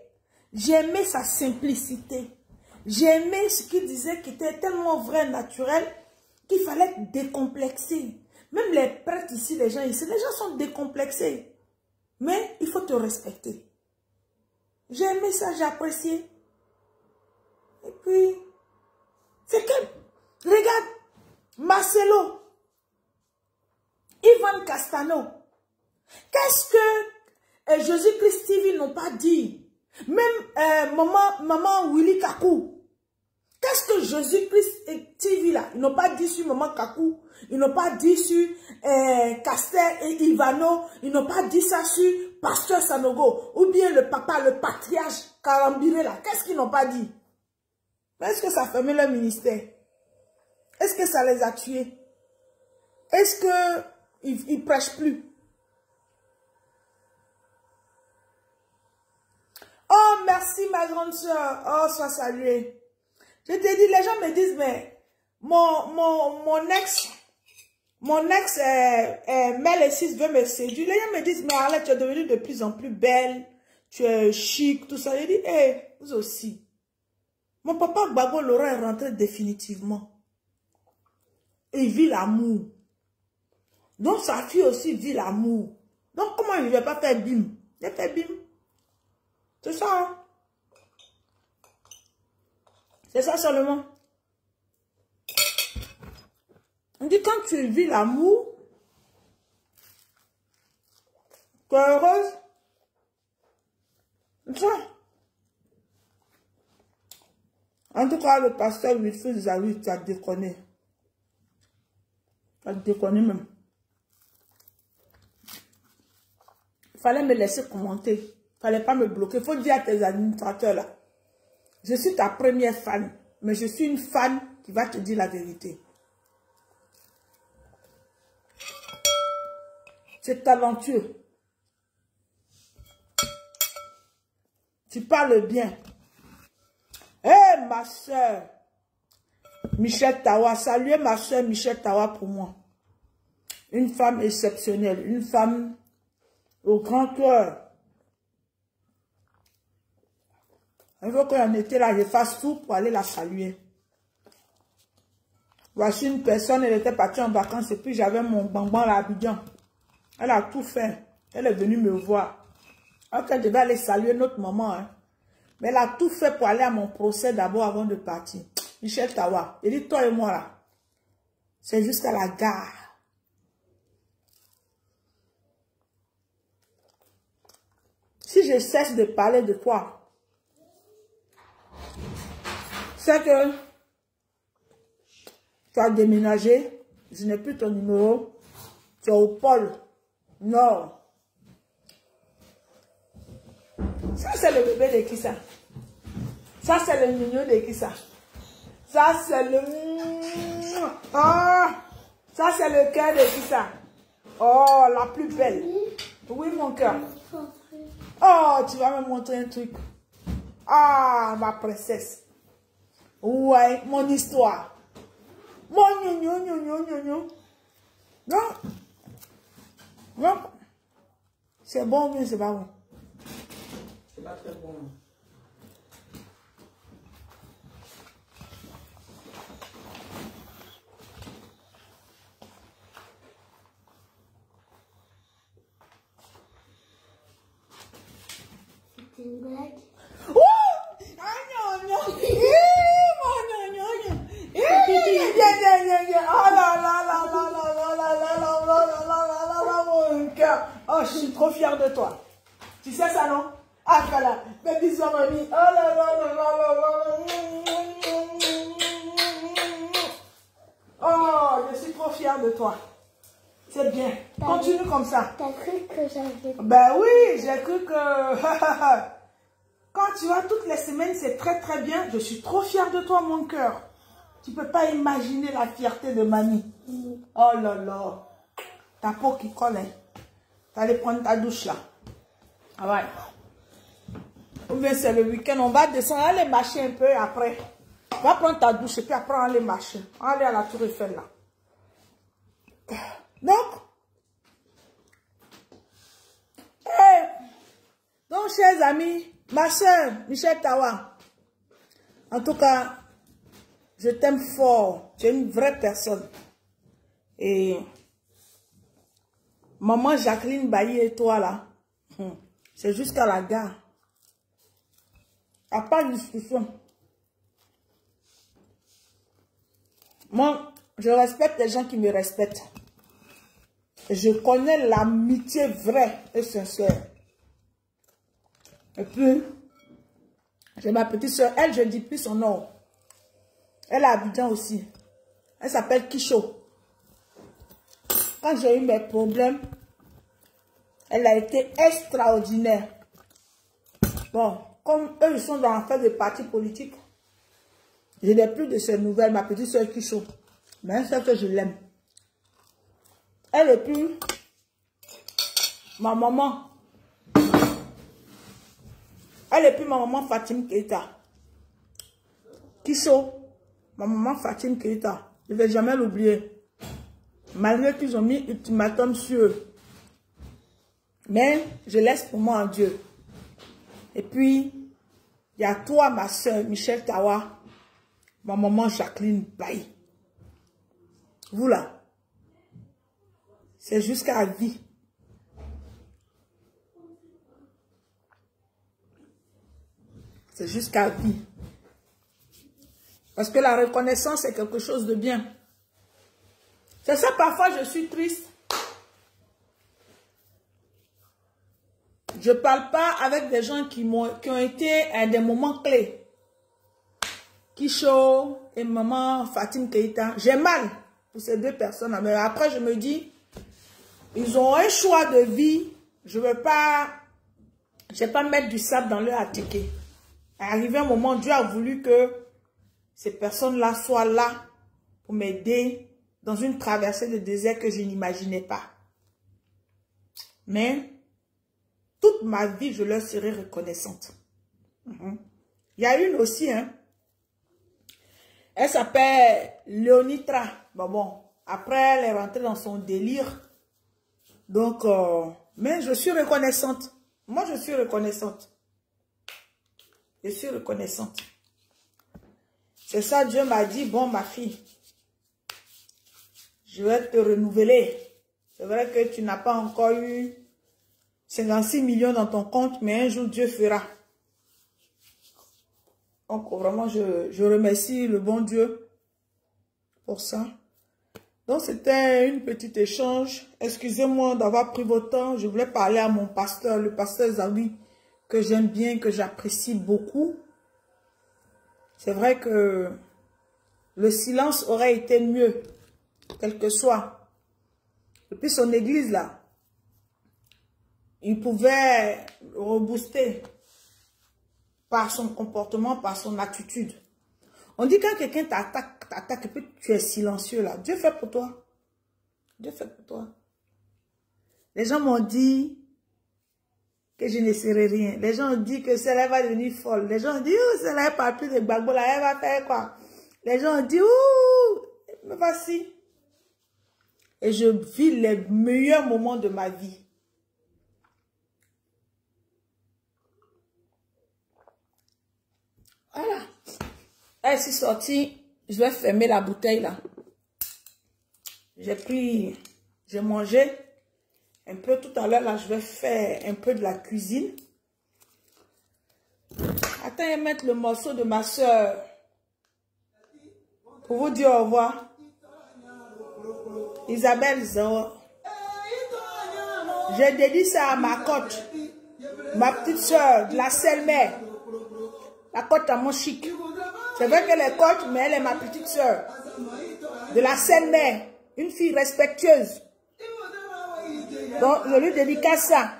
J'ai aimé sa simplicité. J'ai aimé ce qu'il disait qui était tellement vrai, naturel, qu'il fallait décomplexer. Même les prêtres ici, les gens ici, les gens sont décomplexés. Mais il faut te respecter. J'ai aimé ça, j'ai apprécié. Et puis, c'est que, regarde, Marcelo, Ivan Castano, qu'est-ce que Jésus-Christ TV n'ont pas dit? Même maman Willy Kakou. Qu'est-ce que Jésus-Christ TV là? Ils n'ont pas dit sur maman Kakou. Ils n'ont pas dit sur Castel et Ivano. Ils n'ont pas dit ça sur Pasteur Sanogo. Ou bien le papa, le patriarche Karambiré là. Qu'est-ce qu'ils n'ont pas dit? Est-ce que ça a fermé leur ministère? Est-ce que ça les a tués? Est-ce qu'ils ne prêchent plus? Oh, merci ma grande soeur. Oh, sois saluée. Je t'ai dit, les gens me disent, mais mon ex, Mel et 6 veut me séduire. Les gens me disent, mais Arlette, tu es devenue de plus en plus belle. Tu es chic, tout ça. Je dis, hé, vous aussi. Mon papa Gbagbo Laurent est rentré définitivement. Et il vit l'amour. Donc sa fille aussi vit l'amour. Donc comment il ne va pas faire bim? Il fait bim. C'est ça. Hein? C'est ça seulement. On dit quand tu vis l'amour, tu es heureuse. C'est ça. En tout cas, le pasteur Wilfried Zawi, tu as déconné. Tu as déconné même. Il fallait me laisser commenter. Il ne fallait pas me bloquer. Il faut dire à tes administrateurs là. Je suis ta première fan. Mais je suis une fan qui va te dire la vérité. C'est talentueux. Tu parles bien. Hé, ma soeur. Michel Tawa. Saluez ma soeur Michel Tawa pour moi. Une femme exceptionnelle. Une femme au grand cœur. Il faut qu'en été là, je fasse tout pour aller la saluer. Voici une personne, elle était partie en vacances et puis j'avais mon bambam à Abidjan. Elle a tout fait. Elle est venue me voir. Ok, je vais aller saluer notre maman. Hein. Mais elle a tout fait pour aller à mon procès d'abord avant de partir. Michel Tawa, il dit toi et moi là. C'est jusqu'à la gare. Si je cesse de parler de toi, c'est que tu as déménagé, je n'ai plus ton numéro, tu es au pôle Nord. Ça, c'est le bébé de qui ça? Ça, c'est le mignon de qui ça? Ça, c'est le... Ah, ça, c'est le cœur de qui ça? Oh, la plus belle. Oui, mon cœur. Oh, tu vas me montrer un truc. Ah, ma princesse. Ouais, mon histoire. Mon gnon. Non. Non. C'est bon ou bien c'est pas bon? C'est pas très bon. C'est une blague. Oh! Ah, non. Mon gnon. Oh là, mon cœur. Oh, je suis trop fière de toi. Tu sais ça, non? Ah, voilà. Mes bisous, mamie. Oh là. Oh, je suis trop fière de toi. C'est bien. Continue comme ça. T'as cru que j'avais... Ben oui, j'ai cru que... Quand tu vas toutes les semaines, c'est très très bien. Je suis trop fière de toi, mon cœur. Tu peux pas imaginer la fierté de mamie. Oh là là. Ta peau qui colle. Hein. Tu allais prendre ta douche là. Ah ouais. Ou bien c'est le week-end, on va descendre, aller marcher un peu après. On va prendre ta douche et puis après on va aller marcher. On va aller à la Tour Eiffel là. Donc, donc chers amis, ma soeur Michel Tawa, en tout cas, je t'aime fort. Tu es une vraie personne. Et maman Jacqueline Bailly et toi là, c'est jusqu'à la gare. À pas de discussion. Moi, je respecte les gens qui me respectent. Je connais l'amitié vraie et sincère. Et puis, j'ai ma petite soeur, elle, je ne dis plus son nom. Elle est à Abidjan aussi. Elle s'appelle Kisho. Quand j'ai eu mes problèmes, elle a été extraordinaire. Bon, comme eux, ils sont dans l'affaire des partis politiques, je n'ai plus de ces nouvelles, ma petite soeur Kisho. Mais c'est que je l'aime. Elle est plus ma maman. Elle est plus ma maman Fatim Keita. Kisho, ma maman Fatim Keita. Je ne vais jamais l'oublier. Malgré qu'ils ont mis ultimatum sur eux. Mais je laisse pour moi en Dieu. Et puis, il y a toi, ma soeur Michel Tawa, ma maman Jacqueline Bailly. Vous là, c'est jusqu'à la vie. C'est jusqu'à la vie. Parce que la reconnaissance est quelque chose de bien. C'est ça, parfois je suis triste. Je ne parle pas avec des gens qui ont été à des moments clés. Kisho et maman Fatim Keita. J'ai mal pour ces deux personnes. Mais après, je me dis, ils ont un choix de vie. Je ne vais pas mettre du sable dans leur attiqué. Arrivé un moment, Dieu a voulu que ces personnes-là soient là pour m'aider dans une traversée de désert que je n'imaginais pas. Mais toute ma vie, je leur serai reconnaissante. Il y a une aussi, hein. Elle s'appelle Léonitra. Bon, après, elle est rentrée dans son délire. Donc, mais je suis reconnaissante. Moi, je suis reconnaissante. Je suis reconnaissante. C'est ça, Dieu m'a dit, bon, ma fille, je vais te renouveler. C'est vrai que tu n'as pas encore eu 56 millions dans ton compte, mais un jour, Dieu fera. Donc, vraiment, je remercie le bon Dieu pour ça. Donc, c'était une petite échange. Excusez-moi d'avoir pris votre temps. Je voulais parler à mon pasteur, le pasteur Zawi, que j'aime bien, que j'apprécie beaucoup. C'est vrai que le silence aurait été mieux, quel que soit. Et puis son église, là, il pouvait rebooster par son comportement, par son attitude. On dit quand quelqu'un t'attaque, et puis tu es silencieux, là. Dieu fait pour toi. Dieu fait pour toi. Les gens m'ont dit que je ne serai rien. Les gens ont dit que celle-là va devenir folle. Les gens ont dit, oh, celle-là est pas plus de Gbagbo, là, elle va faire quoi? Les gens ont dit, ouh, me voici. Et je vis les meilleurs moments de ma vie. Voilà. Elle s'est sortie. Je vais fermer la bouteille là. J'ai mangé un peu tout à l'heure là. Je vais faire un peu de la cuisine. Attends, je vais mettre le morceau de ma soeur pour vous dire au revoir. Isabelle Zao. J'ai dédié ça à ma coach, ma petite soeur de la Selmer. La coach à mon chic. C'est vrai qu'elle est coach, mais elle est ma petite soeur. De la Selmer. Une fille respectueuse. Donc, je lui dédicace ça.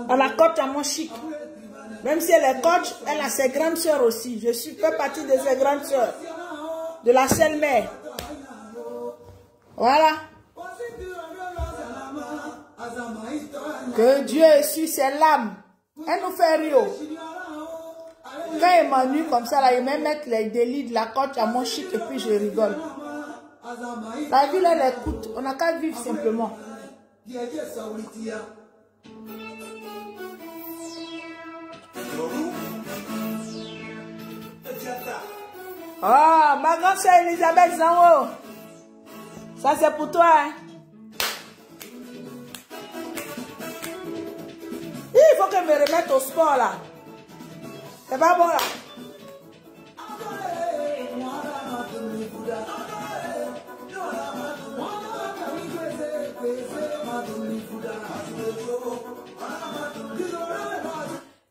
À la coach à mon chic. Même si elle est coach, elle a ses grandes soeurs aussi. Je fais partie de ses grandes soeurs. De la Selmer. Voilà. Que Dieu essuie ses larmes. Elle nous fait rire. Quand il m'ennuie comme ça, là, il me met les délits de la coach à mon chic et puis je rigole. La vie, elle écoute. On n'a qu'à vivre simplement. Oh, ma grande soeur Elisabeth Zango. Ça, c'est pour toi, hein. Il faut que je me remette au sport, là. C'est pas bon, là.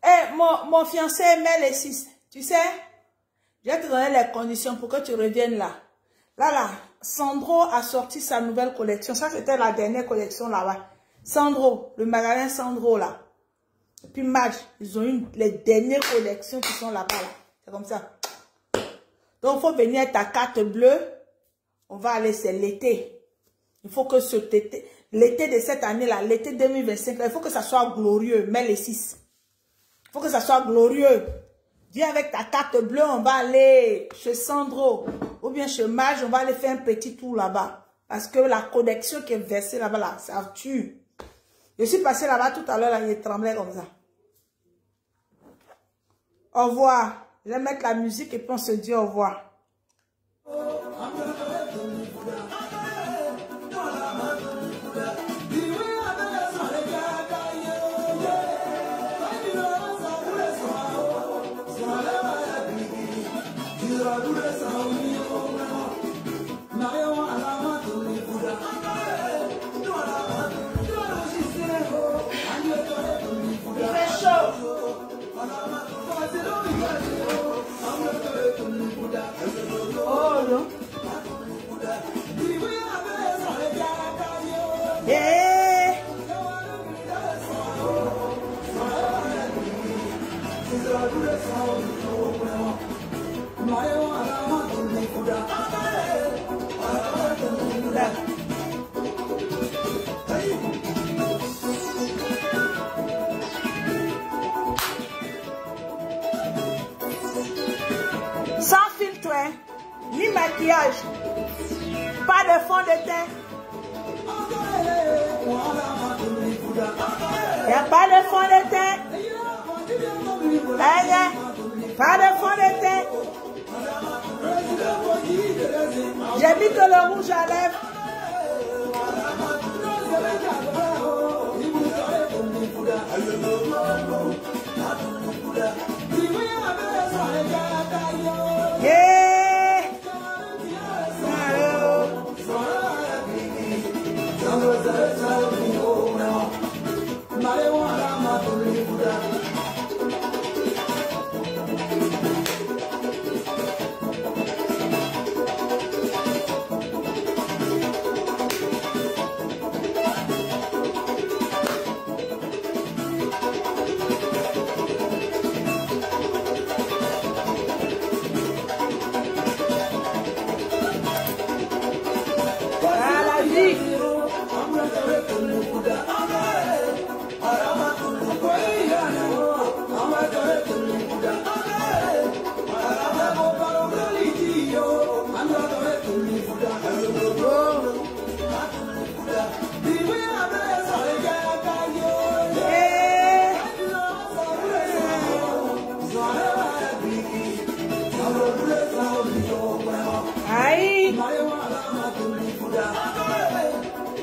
Eh, mon fiancé aimait les 6. Tu sais, je vais te donner les conditions pour que tu reviennes là. Là, Sandro a sorti sa nouvelle collection. Ça, c'était la dernière collection là-bas. Sandro, le magasin Sandro là. Et puis Madge, ils ont eu les dernières collections qui sont là-bas. Là. C'est comme ça. Donc, il faut venir avec ta carte bleue. On va aller, c'est l'été. Il faut que l'été de cette année-là, l'été 2025, il faut que ça soit glorieux. Mais les 6. Il faut que ça soit glorieux. Viens avec ta carte bleue, on va aller chez Sandro. Ou bien chez Madge, on va aller faire un petit tour là-bas. Parce que la connexion qui est versée là-bas, là, ça tue. Je suis passé là-bas tout à l'heure, là, il tremblait comme ça. Au revoir. Je vais mettre la musique et puis on se dit au revoir. Oh non. Yeah. Sans filtre, hein? Ni maquillage, pas de fond de teint. Il n'y a pas de fond de teint. Pas de fond de teint. J'ai mis que le rouge à lèvres. Yeah. Aïe.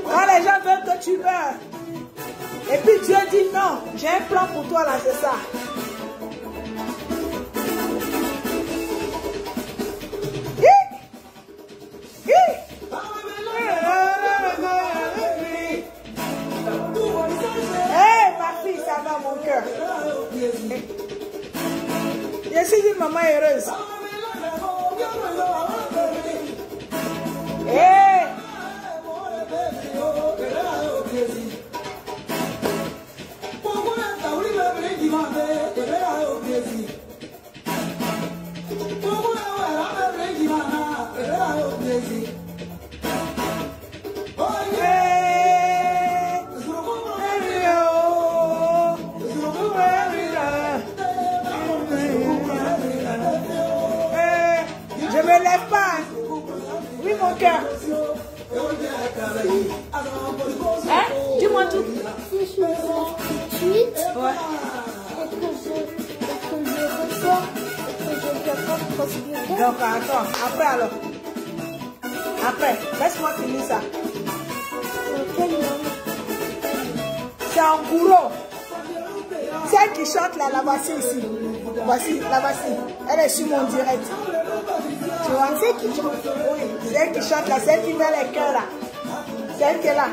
Quand les gens veulent que tu meurs, et puis Dieu dit non, j'ai un plan pour toi là, c'est ça. Ma fille, ça va mon cœur. Je suis une maman heureuse. Je me lève pas. Oui, mon cœur. Hein? Dis-moi tout. Si je me sens tweet, Ouais. et que je ressors, et que je peux pas prospérer. Donc, attends. Après, alors. Après. Laisse-moi finir ça. Quel nom? C'est en courant. Celle qui chante là, la voici ici. Voici, la voici. Elle est sur mon direct. Tu vois, c'est qui chante? Oui, celle qui chante là, celle qui met les cœurs là. Celle qui est là.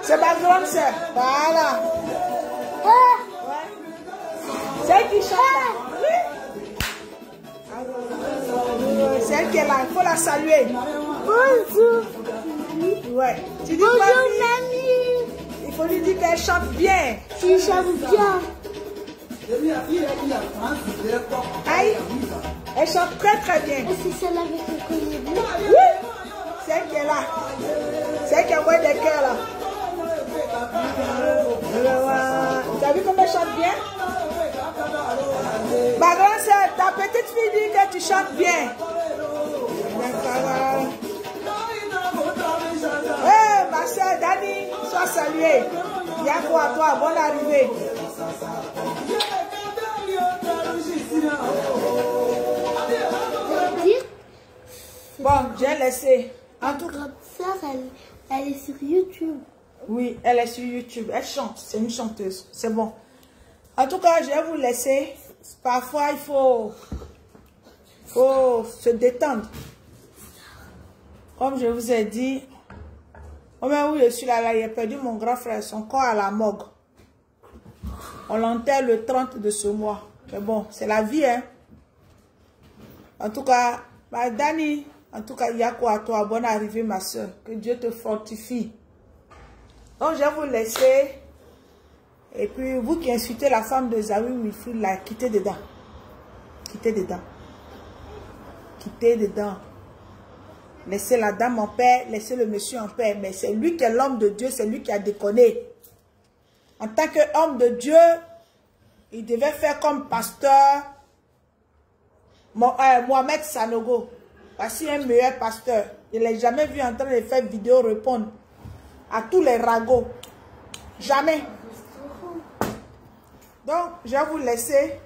C'est ma grande soeur. Voilà. Ouais. Celle qui chante là. Oui. Celle qui est là, il faut la saluer. Bonjour. Ouais. Tu dis Bonjour, quoi, fille? mamie. Il faut lui dire qu'elle chante bien. Tu chantes bien. Aïe. Elle chante très très bien. Et c'est celle avec le collier bleu? Oui. Celle qui est là. Celle qui envoie des cœurs là. Tu as vu comme elle chante bien? Ma grande soeur, ta petite fille dit que tu chantes bien. Hey, ma soeur Dani, sois saluée. Yako à toi, bonne arrivée. Bon, j'ai laissé. En tout cas, Grande sœur, elle est sur YouTube. oui, elle est sur YouTube. Elle chante. C'est une chanteuse. C'est bon. En tout cas, je vais vous laisser. Parfois, il faut se détendre. Comme je vous ai dit, au moment où je suis là, il a perdu mon grand frère, son corps à la morgue. On l'enterre le 30 de ce mois. Mais bon, c'est la vie, hein. En tout cas, bah, Dani, en tout cas, Yako à toi, bonne arrivée, ma soeur. Que Dieu te fortifie. Donc, je vais vous laisser. Et puis, vous qui insultez la femme de Zawi Wilfried, là, quittez dedans. Quittez dedans. Quittez dedans. Laissez la dame en paix, laissez le monsieur en paix. Mais c'est lui qui est l'homme de Dieu, c'est lui qui a déconné. En tant qu'homme de Dieu, il devait faire comme pasteur Mohamed Sanogo. Voici un meilleur pasteur. Je ne l'ai jamais vu en train de faire vidéo répondre à tous les ragots. Jamais. Donc, je vais vous laisser.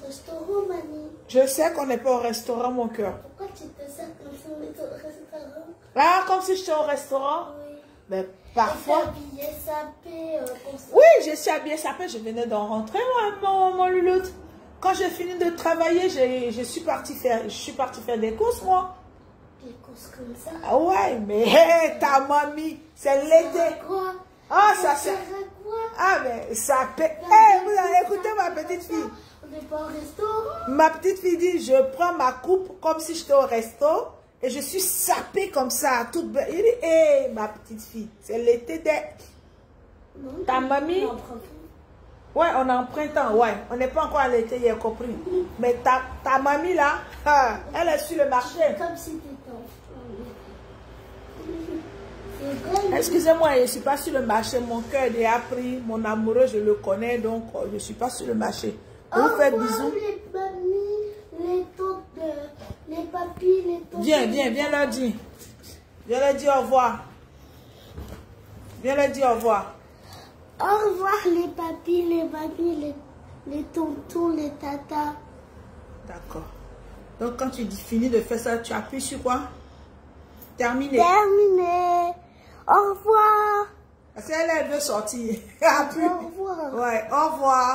restaurant, Mani. Je sais qu'on n'est pas au restaurant, mon cœur. Pourquoi tu te sers comme si on était au restaurant? Ah, comme si j'étais au restaurant? Oui. Mais parfois... Et t'es habillé, sapé, comme ça. Oui, je suis habillée sapée. Je venais d'en rentrer, moi, mon louloute. Quand j'ai fini de travailler, je suis partie faire des courses, moi. Des courses comme ça. Ah ouais, mais hé, ta mamie, c'est l'été. Quoi? Ah, ça c'est... Quoi? Ah, mais ça paie. Hé, vous avez écouté ma petite fille. On n'est pas au restaurant. Ma petite fille dit, je prends ma coupe comme si j'étais au resto et je suis sapée comme ça, toute belle. Il dit, hé, ma petite fille, c'est l'été des... Non, Ta mamie... Ouais, on est en printemps, ouais. On n'est pas encore à l'été, il a compris. Mais ta mamie là, elle est sur le marché. Comme si t'étais en... Excusez-moi, je ne suis pas sur le marché. Mon cœur est appris. Mon amoureux, je le connais, donc je ne suis pas sur le marché. Vous faites bisous. Les mamies, les tantes, les papis, les tantes. Viens leur dire. Viens leur dire au revoir. Viens leur dire au revoir. Au revoir les papis, les mamies, les tontons, les tatas. D'accord. Donc quand tu finis de faire ça, tu appuies sur quoi? Terminé. Terminé. Au revoir. Parce qu'elle veut sortir. Au revoir. Ouais, au revoir.